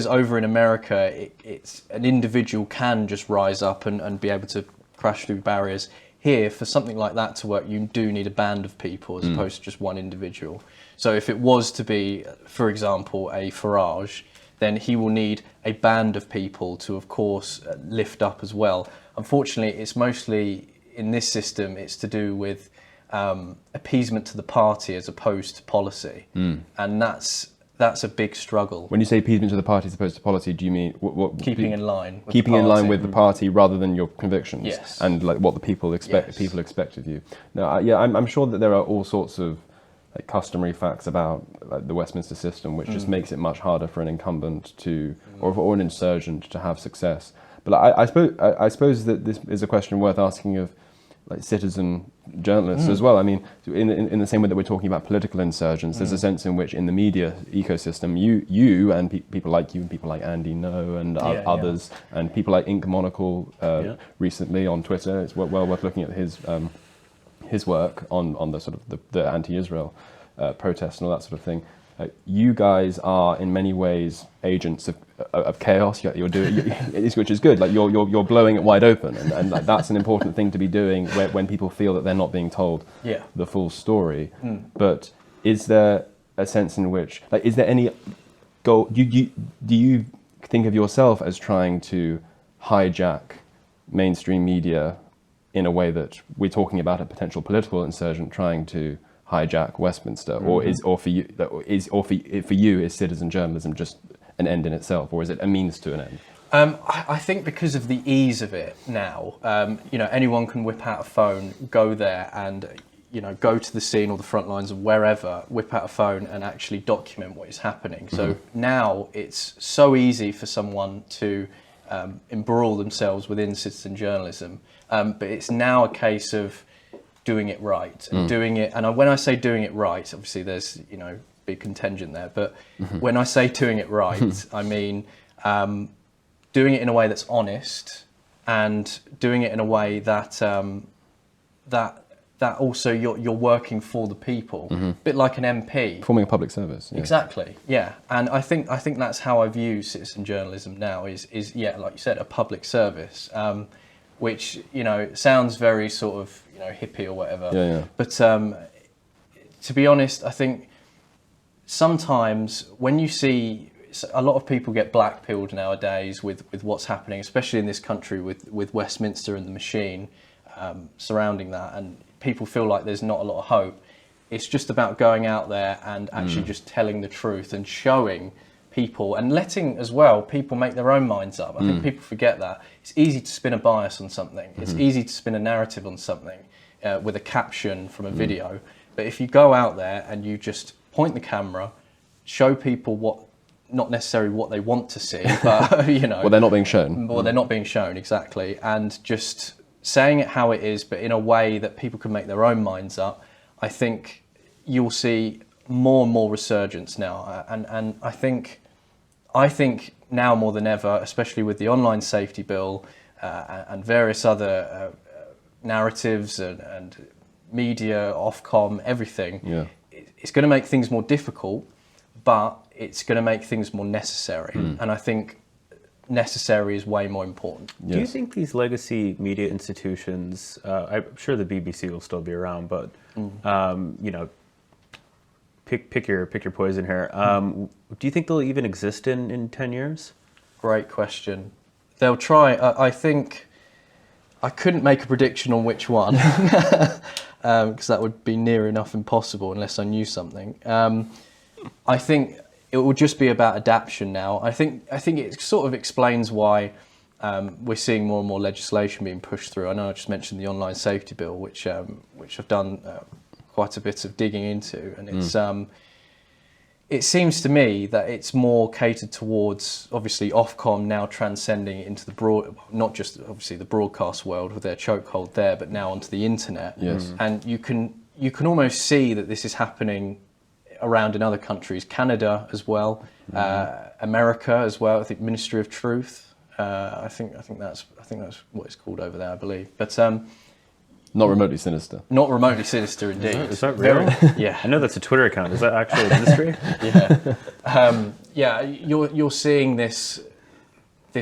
Speaker 2: over in America, it's an individual can just rise up and be able to crash through barriers. Here, for something like that to work, you do need a band of people as opposed to just one individual. So if it was to be, for example, a Farage, then he will need a band of people to, of course, lift up as well. Unfortunately, it's mostly, in this system, it's to do with appeasement to the party as opposed to policy. And that's a big struggle.
Speaker 1: When you say appeasement to the party as opposed to policy, do you mean what
Speaker 2: keeping in line with
Speaker 1: keeping
Speaker 2: the
Speaker 1: in line
Speaker 2: party.
Speaker 1: with the party rather than your convictions?
Speaker 2: Yes.
Speaker 1: And like what the people expect.
Speaker 2: Yes.
Speaker 1: People expect of you. Now, I'm sure that there are all sorts of like customary facts about like, the Westminster system, which just makes it much harder for an incumbent to or an insurgent to have success. But I suppose that this is a question worth asking of like citizen journalists as well. I mean, in the same way that we're talking about political insurgents, there's a sense in which in the media ecosystem, you and people like you and people like Andy No and others, and people like Ink Monocle recently on Twitter. It's well worth looking at his work on the sort of the anti-Israel protests and all that sort of thing. You guys are in many ways agents of chaos. You're doing, which is good. Like you're blowing it wide open, and like that's an important thing to be doing when people feel that they're not being told the full story. But is there a sense in which, like, is there any goal? Do you think of yourself as trying to hijack mainstream media in a way that we're talking about a potential political insurgent trying to hijack Westminster, or for you is citizen journalism just an end in itself, or is it a means to an end?
Speaker 2: I think because of the ease of it now, anyone can whip out a phone, go there, and go to the scene or the front lines of wherever, whip out a phone and actually document what is happening. So now it's so easy for someone to embroil themselves within citizen journalism, but it's now a case of doing it right and doing it. And when I say doing it right, obviously there's big contingent there. But when I say doing it right, I mean doing it in a way that's honest and doing it in a way that that also you're working for the people, a bit like an MP.
Speaker 1: Performing a public service. Yeah.
Speaker 2: Exactly. Yeah. And I think that's how I view citizen journalism now. Is like you said, a public service. Which sounds very sort of hippie or whatever.
Speaker 1: Yeah.
Speaker 2: But to be honest, I think sometimes when you see a lot of people get blackpilled nowadays with what's happening, especially in this country with Westminster and the machine surrounding that, and people feel like there's not a lot of hope. It's just about going out there and actually just telling the truth and showing people and letting as well people make their own minds up. I think people forget that. It's easy to spin a bias on something. It's easy to spin a narrative on something with a caption from a video. But if you go out there and you just point the camera, show people what, not necessarily what they want to see, but you know,
Speaker 1: well, they're not being shown.
Speaker 2: Well, they're not being shown, exactly, and just saying it how it is, but in a way that people can make their own minds up. I think you'll see more and more resurgence now, and I think now more than ever, especially with the online safety bill and various other narratives and media, Ofcom, everything, it's going to make things more difficult, but it's going to make things more necessary. And I think necessary is way more important.
Speaker 3: Do you think these legacy media institutions, I'm sure the BBC will still be around, but you know, pick your poison here. Do you think they'll even exist in 10 years?
Speaker 2: Great question. They'll try. I think I couldn't make a prediction on which one because that would be near enough impossible unless I knew something. I think it will just be about adaptation now. I think it sort of explains why we're seeing more and more legislation being pushed through. I know I just mentioned the online safety bill, which I've done quite a bit of digging into, and it's it seems to me that it's more catered towards obviously Ofcom now transcending into the broad, not just obviously the broadcast world with their chokehold there, but now onto the internet.
Speaker 1: Yes.
Speaker 2: And you can almost see that this is happening around in other countries, Canada as well, America as well. I think Ministry of Truth. I think that's what it's called over there, I believe. But
Speaker 1: not remotely sinister.
Speaker 2: Not remotely sinister, indeed.
Speaker 3: Is that real?
Speaker 2: Yeah.
Speaker 3: I know that's a Twitter account. Is that actually a ministry?
Speaker 2: Yeah. You're seeing this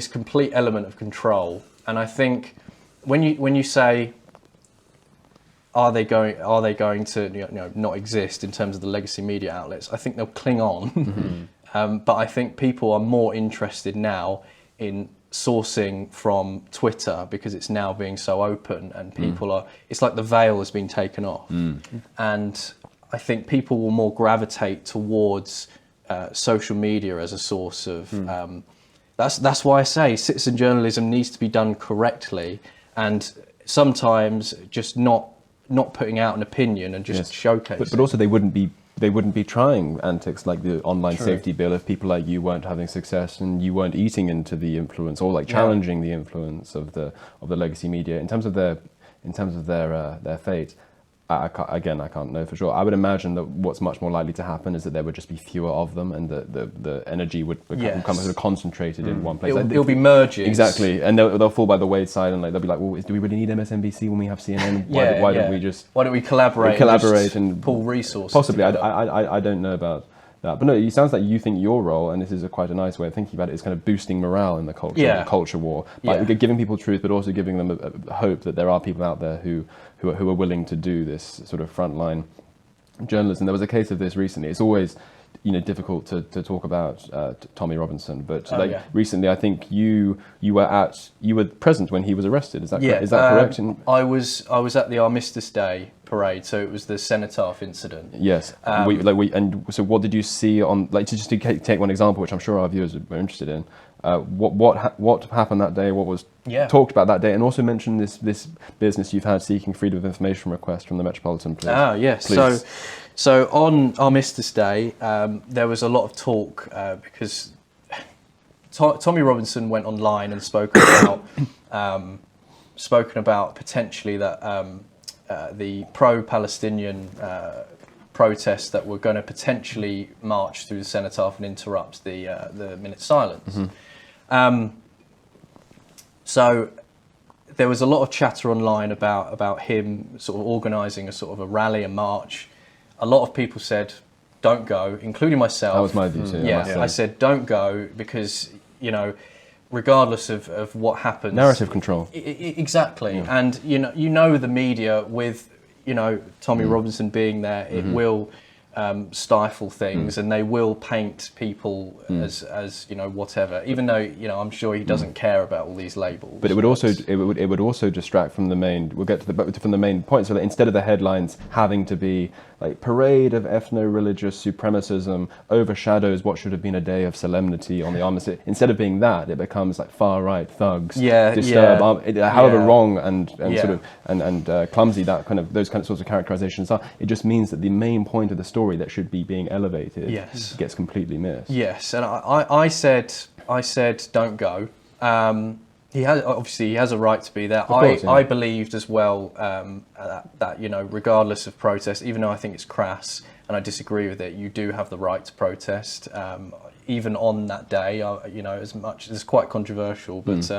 Speaker 2: complete element of control, and I think when you say, are they going to not exist in terms of the legacy media outlets? I think they'll cling on, but I think people are more interested now in sourcing from Twitter because it's now being so open and people it's like the veil has been taken off, and I think people will more gravitate towards social media as a source of that's why I say citizen journalism needs to be done correctly, and sometimes just not putting out an opinion and just showcasing.
Speaker 1: But also they wouldn't be trying antics like the online safety bill if people like you weren't having success and you weren't eating into the influence or like challenging the influence of the legacy media in terms of their fate. I can't know for sure. I would imagine that what's much more likely to happen is that there would just be fewer of them, and the energy would become sort of concentrated in one place.
Speaker 2: It'll be merging.
Speaker 1: Exactly, and they'll fall by the wayside, and like they'll be like, well, do we really need MSNBC when we have CNN? Why don't we just?
Speaker 2: Why don't we collaborate
Speaker 1: and
Speaker 2: pull resources?
Speaker 1: Possibly, I don't know about that, but no, it sounds like you think your role, and this is quite a nice way of thinking about it, is kind of boosting morale in the culture, the culture war, by giving people truth, but also giving them a hope that there are people out there who are willing to do this sort of frontline journalism. There was a case of this recently. It's always difficult to talk about Tommy Robinson, but recently I think you were present when he was arrested. Is that correct? Is that correct?
Speaker 2: I was at the Armistice Day parade, so it was the cenotaph incident.
Speaker 1: Yes. So what did you see on, like, just to take one example, which I'm sure our viewers are interested in? What happened that day? What was talked about that day? And also mention this business you've had seeking freedom of information request from the Metropolitan Police.
Speaker 2: Ah, yes.
Speaker 1: Police.
Speaker 2: So on Armistice Day, there was a lot of talk because Tommy Robinson went online and spoken about potentially that the pro-Palestinian protests that were going to potentially march through the cenotaph and interrupt the minute silence. So there was a lot of chatter online about him sort of organising a sort of a rally, a march. A lot of people said, don't go, including myself.
Speaker 1: That was my view too.
Speaker 2: I said, don't go because, regardless of what happens.
Speaker 1: Narrative control.
Speaker 2: Exactly. Yeah. And, the media with, Tommy Robinson being there, it will stifle things and they will paint people as whatever, even though, I'm sure he doesn't care about all these labels.
Speaker 1: But it would also distract from the main, we'll get to from the main point, so that instead of the headlines having to be like parade of ethno-religious supremacism overshadows what should have been a day of solemnity on the Armistice. Instead of being that, it becomes like far-right thugs, however wrong and sort of and clumsy that kind of those kind of sorts of characterizations are. It just means that the main point of the story that should be being elevated gets completely missed.
Speaker 2: Yes, and I said don't go. He has a right to be there. I believed as well that regardless of protest, even though I think it's crass and I disagree with it, you do have the right to protest, even on that day. As much as it's quite controversial, but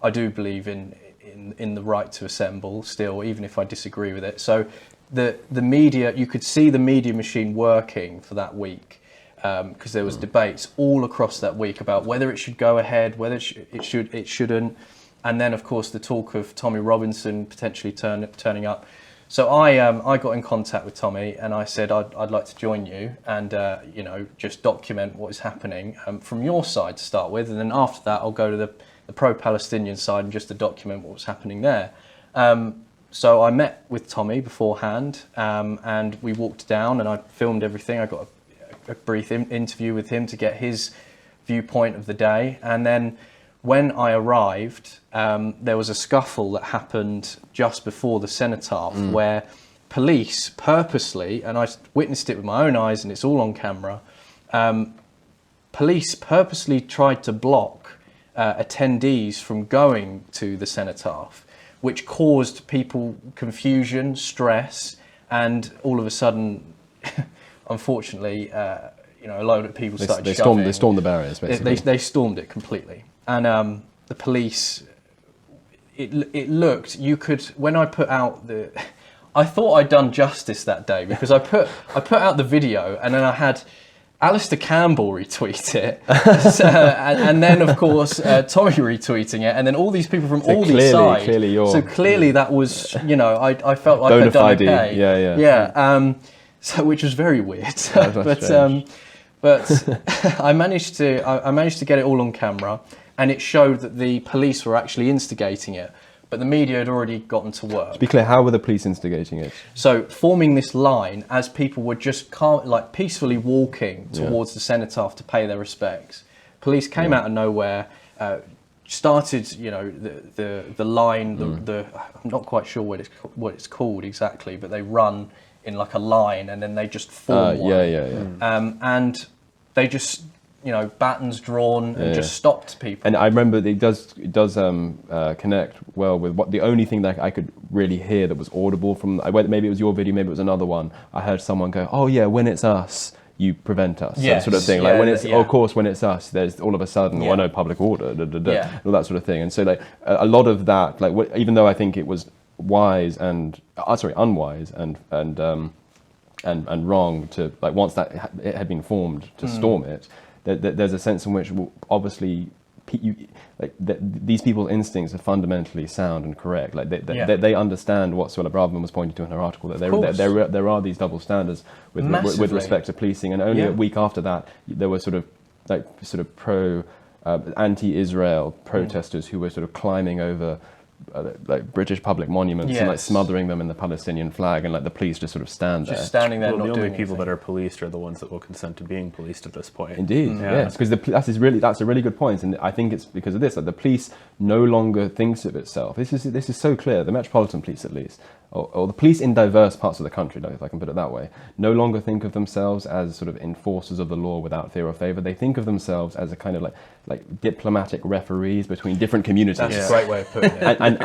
Speaker 2: I do believe in the right to assemble still, even if I disagree with it. So the media, you could see the media machine working for that week. Because there was debates all across that week about whether it should go ahead, whether it shouldn't, and then of course the talk of Tommy Robinson potentially turning up. So I got in contact with Tommy and I said I'd like to join you and just document what is happening from your side to start with, and then after that I'll go to the pro-Palestinian side and just to document what was happening there. So I met with Tommy beforehand and we walked down and I filmed everything. I got a brief interview with him to get his viewpoint of the day, and then when I arrived there was a scuffle that happened just before the cenotaph where police purposely, and I witnessed it with my own eyes and it's all on camera, police purposely tried to block attendees from going to the cenotaph, which caused people confusion, stress, and all of a sudden unfortunately, a load of people started shoving.
Speaker 1: They stormed the barriers, basically.
Speaker 2: They stormed it completely. And the police, it looked, you could, when I put out I thought I'd done justice that day because I put out the video and then I had Alistair Campbell retweet it, and then of course Tommy retweeting it, and then all these people from all these sides. So clearly that was, I felt like I'd done okay. Yeah. So, which was very weird, but I managed to get it all on camera, and it showed that the police were actually instigating it, but the media had already gotten to work.
Speaker 1: To be clear, how were the police instigating it?
Speaker 2: So, forming this line as people were just peacefully walking towards the cenotaph to pay their respects. Police came out of nowhere. Started, the line. I'm not quite sure what it's called exactly, but they run in like a line and then they just form one. And they just, batons drawn and just stopped people.
Speaker 1: And I remember it does connect well with what the only thing that I could really hear that was audible from, maybe it was your video, maybe it was another one. I heard someone go, "Oh yeah, when it's us, you prevent us," sort of thing. Like when it's, of course, when it's us, there's all of a sudden, no public order, all that sort of thing. And so like a lot of that, even though I think it was wise and unwise and wrong to once that it had been formed to storm it, there's a sense in which obviously these people's instincts are fundamentally sound and correct. They understand what Suella Braverman was pointing to in her article, that there are these double standards with respect to policing, and only a week after that there were sort of pro anti-Israel protesters who were sort of climbing over British public monuments and smothering them in the Palestinian flag, and the police just sort of stand there.
Speaker 2: Just standing there,
Speaker 3: well,
Speaker 2: not
Speaker 3: the
Speaker 2: doing
Speaker 3: only people
Speaker 2: anything.
Speaker 3: that are policed are the ones that will consent to being policed at this point.
Speaker 1: Indeed, yes, because that's a really good point, and I think it's because of this. The police no longer thinks of itself. This is so clear. The Metropolitan Police, at least, or the police in diverse parts of the country, if I can put it that way, no longer think of themselves as sort of enforcers of the law without fear or favour. They think of themselves as a kind of like diplomatic referees between different communities.
Speaker 2: That's a great way of putting it.
Speaker 1: and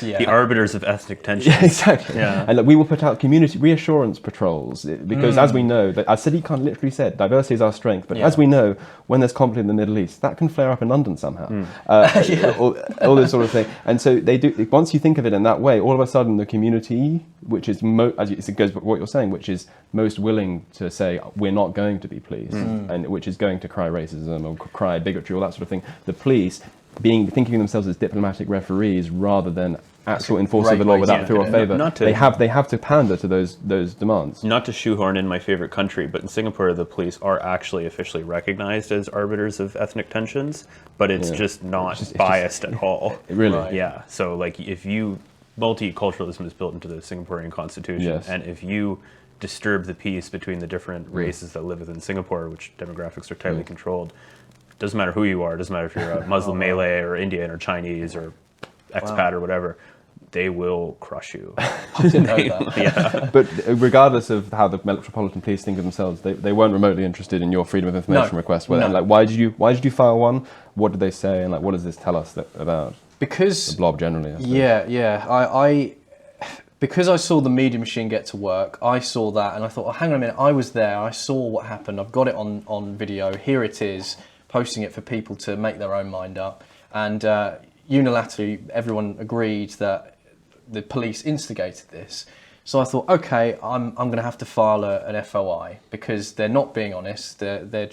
Speaker 3: the arbiters of ethnic tension.
Speaker 1: Yeah, exactly. Yeah. And we will put out community reassurance patrols because, as we know, as Sadiq Khan literally said, diversity is our strength. But as we know, when there's conflict in the Middle East, that can flare up in London somehow. All this sort of thing. And so they do. Once you think of it in that way, all of a sudden the community, which is as it goes with what you're saying, which is most willing to say we're not going to be policed, and which is going to cry racism or cry bigotry, all that sort of thing. The police thinking of themselves as diplomatic referees rather than actual enforcers of the law without fear or favour. They have to pander to those demands.
Speaker 3: Not to shoehorn in my favourite country, but in Singapore the police are actually officially recognised as arbiters of ethnic tensions, but it's just not biased at all.
Speaker 1: Really? Right.
Speaker 3: Yeah. So if you multiculturalism is built into the Singaporean constitution, and if you disturb the peace between the different races that live within Singapore, which demographics are tightly controlled. Doesn't matter who you are. Doesn't matter if you're a Muslim, Malay, or Indian, or Chinese, or expat, or whatever. They will crush you.
Speaker 2: I didn't know that.
Speaker 3: Yeah.
Speaker 1: But regardless of how the Metropolitan Police think of themselves, they weren't remotely interested in your freedom of information request.
Speaker 2: No.
Speaker 1: And like, why did you file one? What did they say? And like, what does this tell us about
Speaker 2: Because
Speaker 1: the blob generally? I suppose?
Speaker 2: I because I saw the media machine get to work, I saw that and I thought, oh, hang on a minute, I was there, I saw what happened, I've got it on video, here it is, posting it for people to make their own mind up. And unilaterally, everyone agreed that the police instigated this. So I thought, okay, I'm going to have to file an FOI because they're not being honest. They're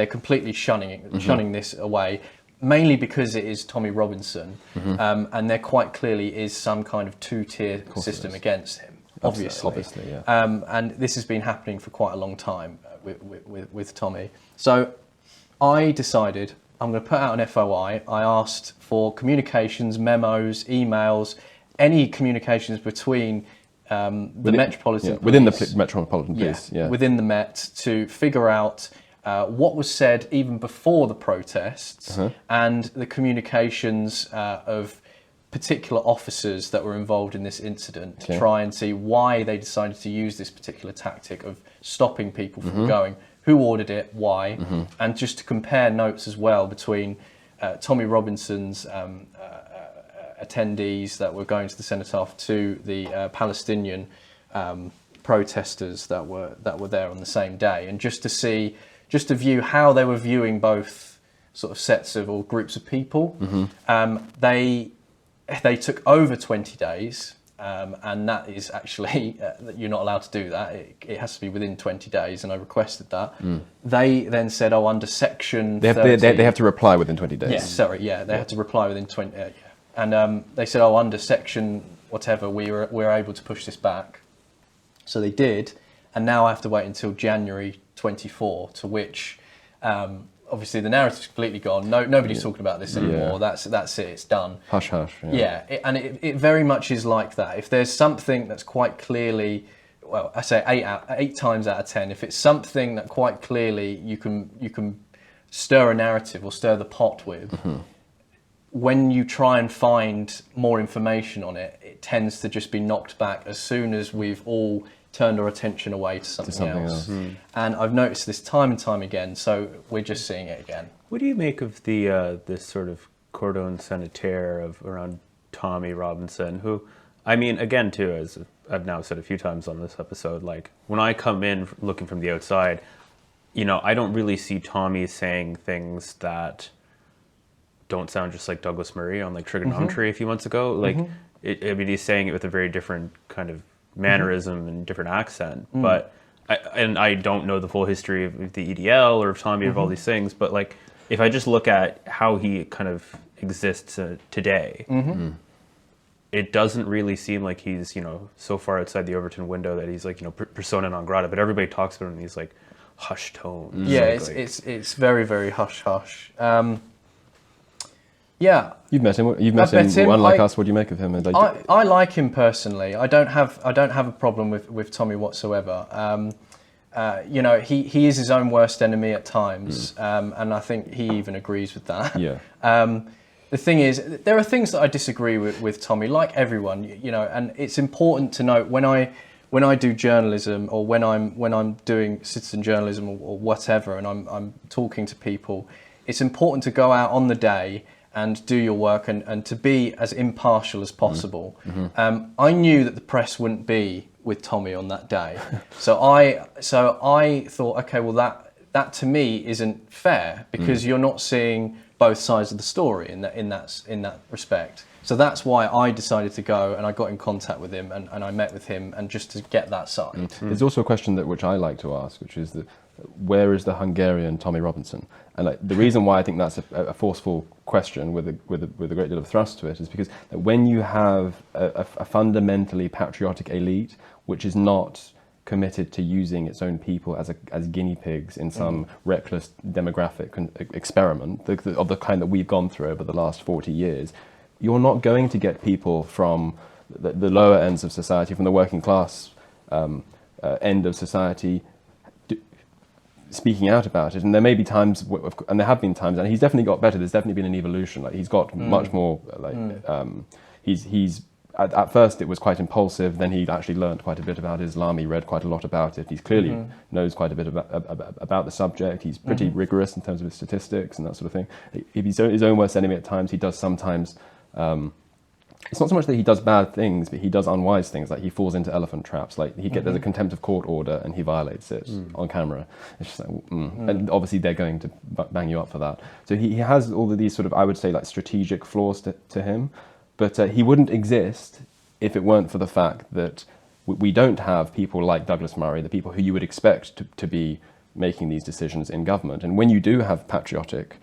Speaker 2: completely shunning this away, mainly because it is Tommy Robinson, and there quite clearly is some kind of two-tier system against him. Obviously, yeah. And this has been happening for quite a long time with Tommy. So I decided I'm going to put out an FOI. I asked for communications, memos, emails, any communications between the Metropolitan Police,
Speaker 1: within the Metropolitan Police,
Speaker 2: within the Met, to figure out what was said even before the protests and the communications of particular officers that were involved in this incident to try and see why they decided to use this particular tactic of stopping people from going, who ordered it, why, and just to compare notes as well between Tommy Robinson's attendees that were going to the cenotaph to the Palestinian protesters that were there on the same day, and just to view how they were viewing both sort of sets of or groups of people. They took over 20 days, and that is actually you're not allowed to do that. It has to be within 20 days, and I requested that. They then said, "Oh, under section 30,
Speaker 1: they have to reply within 20 days."
Speaker 2: Yes, sorry, yeah, they had to reply within 20. And they said, "Oh, under section whatever, we're able to push this back." So they did, and now I have to wait until January 24, to which obviously the narrative's completely gone. Nobody's talking about this anymore. That's it. It's done.
Speaker 1: Hush, hush.
Speaker 2: It very much is like that. If there's something that's quite clearly, well, I say 8 times out of 10. If it's something that quite clearly you can stir a narrative or stir the pot with, when you try and find more information on it, it tends to just be knocked back as soon as we've all turned our attention away to something else. And I've noticed this time and time again, so we're just seeing it again.
Speaker 3: What do you make of the this sort of cordon sanitaire around Tommy Robinson, who, I mean, again, too, as I've now said a few times on this episode, like, when I come in looking from the outside, I don't really see Tommy saying things that don't sound just like Douglas Murray on, like, Trigonometry a few months ago. Like, I mean, he's saying it with a very different kind of mannerism and different accent, but I don't know the full history of the EDL or of Tommy, of all these things, but like, if I just look at how he kind of exists today, it doesn't really seem like he's so far outside the Overton window that he's like persona non grata, but everybody talks about him in these like hushed tones.
Speaker 2: Yeah, it's very, very hush hush. Yeah,
Speaker 1: you've met him. You've met him. Unlike us, what do you make of him?
Speaker 2: I like him personally. I don't have a problem with Tommy whatsoever. He is his own worst enemy at times, and I think he even agrees with that.
Speaker 1: Yeah.
Speaker 2: The thing is, there are things that I disagree with Tommy, like everyone. And it's important to note when I do journalism, or when I'm doing citizen journalism or whatever, and I'm talking to people, it's important to go out on the day and do your work and to be as impartial as possible. I knew that the press wouldn't be with Tommy on that day, so I thought, okay, well that to me isn't fair, because you're not seeing both sides of the story in that respect. So that's why I decided to go, and I got in contact with him and I met with him, and just to get that side.
Speaker 1: There's also a question which I like to ask, which is where is the Hungarian Tommy Robinson? And the reason why I think that's a forceful question with a great deal of thrust to it is because when you have a fundamentally patriotic elite which is not committed to using its own people as guinea pigs in some reckless demographic experiment of the kind that we've gone through over the last 40 years, you're not going to get people from the lower ends of society, from the working class end of society speaking out about it. And there may be times, and there have been times, and he's definitely got better. There's definitely been an evolution. Like he's got much more. He's at first it was quite impulsive. Then he actually learned quite a bit about Islam. He read quite a lot about it. He's clearly knows quite a bit about the subject. He's pretty rigorous in terms of his statistics and that sort of thing. If he's his own worst enemy at times, he does sometimes. It's not so much that he does bad things, but he does unwise things. Like he falls into elephant traps. Like there's a contempt of court order, and he violates it on camera. It's just like, and obviously they're going to bang you up for that. So he has all of these sort of, I would say, like strategic flaws to him. But he wouldn't exist if it weren't for the fact that we don't have people like Douglas Murray, the people who you would expect to be making these decisions in government. And when you do have patriotic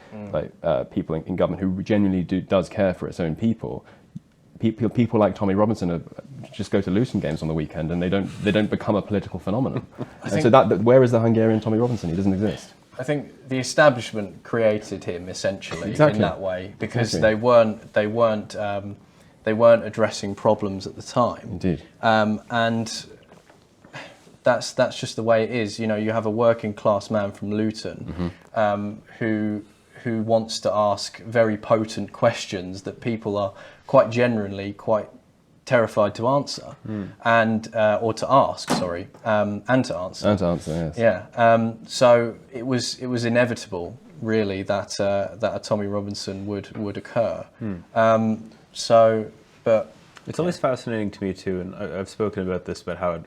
Speaker 1: people in government who genuinely does care for its own people like Tommy Robinson just go to Luton games on the weekend, and they don't become a political phenomenon. And so where is the Hungarian Tommy Robinson? He doesn't exist.
Speaker 2: I think the establishment created him essentially in that way, because
Speaker 1: Exactly.
Speaker 2: they weren't addressing problems at the time.
Speaker 1: Indeed.
Speaker 2: And that's just the way it is. You know, you have a working class man from Luton who wants to ask very potent questions that people are quite genuinely quite terrified to answer, and or to ask, sorry, and to answer.
Speaker 1: And to answer, yes.
Speaker 2: Yeah. So it was inevitable, really, that a Tommy Robinson would occur. But
Speaker 3: it's always fascinating to me too, and I've spoken about this, about how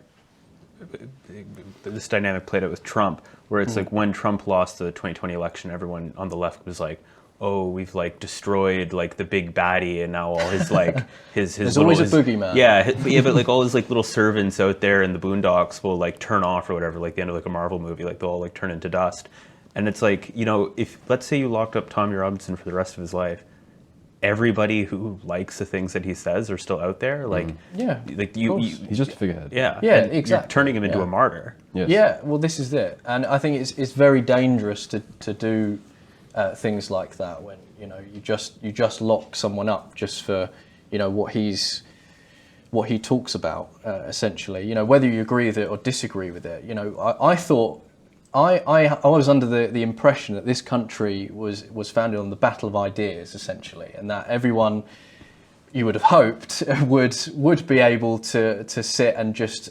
Speaker 3: this dynamic played out with Trump, where it's like when Trump lost the 2020 election, everyone on the left was like, oh, we've like destroyed like the big baddie, and now all his like his
Speaker 2: there's always a boogeyman.
Speaker 3: Yeah, but like all his like little servants out there in the boondocks will like turn off or whatever, like the end of like a Marvel movie, like they'll all like turn into dust. And it's like, you know, if let's say you locked up Tommy Robinson for the rest of his life, everybody who likes the things that he says are still out there. Like, like
Speaker 1: he's just a figurehead.
Speaker 2: Yeah, exactly.
Speaker 3: You're turning him into a martyr.
Speaker 1: Yes.
Speaker 2: Yeah, well, this is it, and I think it's very dangerous to do things like that when you just lock someone up just for what he talks about essentially. Whether you agree with it or disagree with it. I thought. I was under the impression that this country was founded on the battle of ideas, essentially, and that everyone, you would have hoped, would be able to sit and just,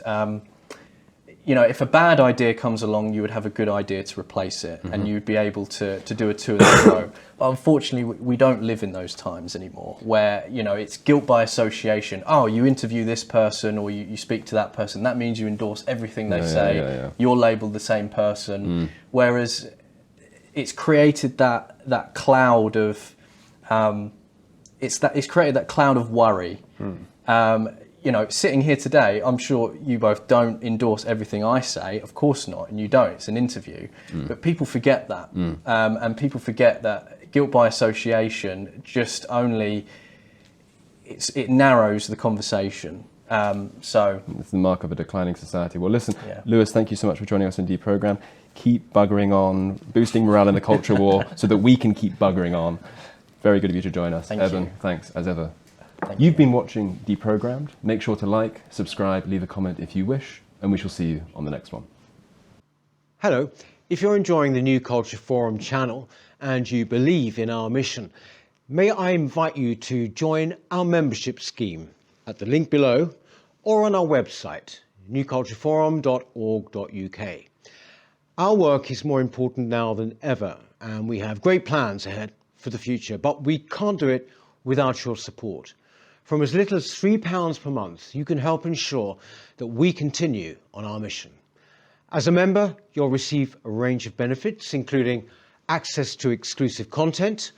Speaker 2: if a bad idea comes along, you would have a good idea to replace it, and you'd be able to do a two in a row. But unfortunately, we don't live in those times anymore, where it's guilt by association. Oh, you interview this person or you speak to that person, that means you endorse everything they say. Yeah. You're labelled the same person. Whereas it's created that cloud of it's created that cloud of worry. Sitting here today, I'm sure you both don't endorse everything I say. Of course not, and you don't. It's an interview. But people forget that. And people forget that guilt by association just only, it narrows the conversation. So
Speaker 1: it's the mark of a declining society. Well, listen, Lewis, thank you so much for joining us in Deprogrammed. Keep buggering on, boosting morale in the culture war so that we can keep buggering on. Very good of you to join us. Evan, thanks as ever. You've been watching Deprogrammed. Make sure to like, subscribe, leave a comment if you wish, and we shall see you on the next one.
Speaker 4: Hello. If you're enjoying the New Culture Forum channel and you believe in our mission, may I invite you to join our membership scheme at the link below or on our website, newcultureforum.org.uk. Our work is more important now than ever, and we have great plans ahead for the future, but we can't do it without your support. From as little as £3 per month, you can help ensure that we continue on our mission. As a member, you'll receive a range of benefits, including access to exclusive content,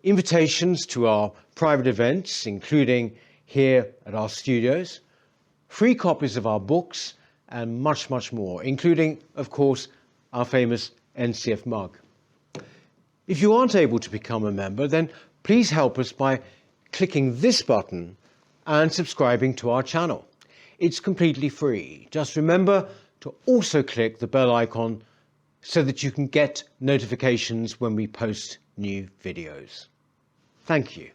Speaker 4: invitations to our private events, including here at our studios, free copies of our books, and much, much more, including, of course, our famous NCF mug. If you aren't able to become a member, then please help us by clicking this button and subscribing to our channel. It's completely free. Just remember to also click the bell icon so that you can get notifications when we post new videos. Thank you.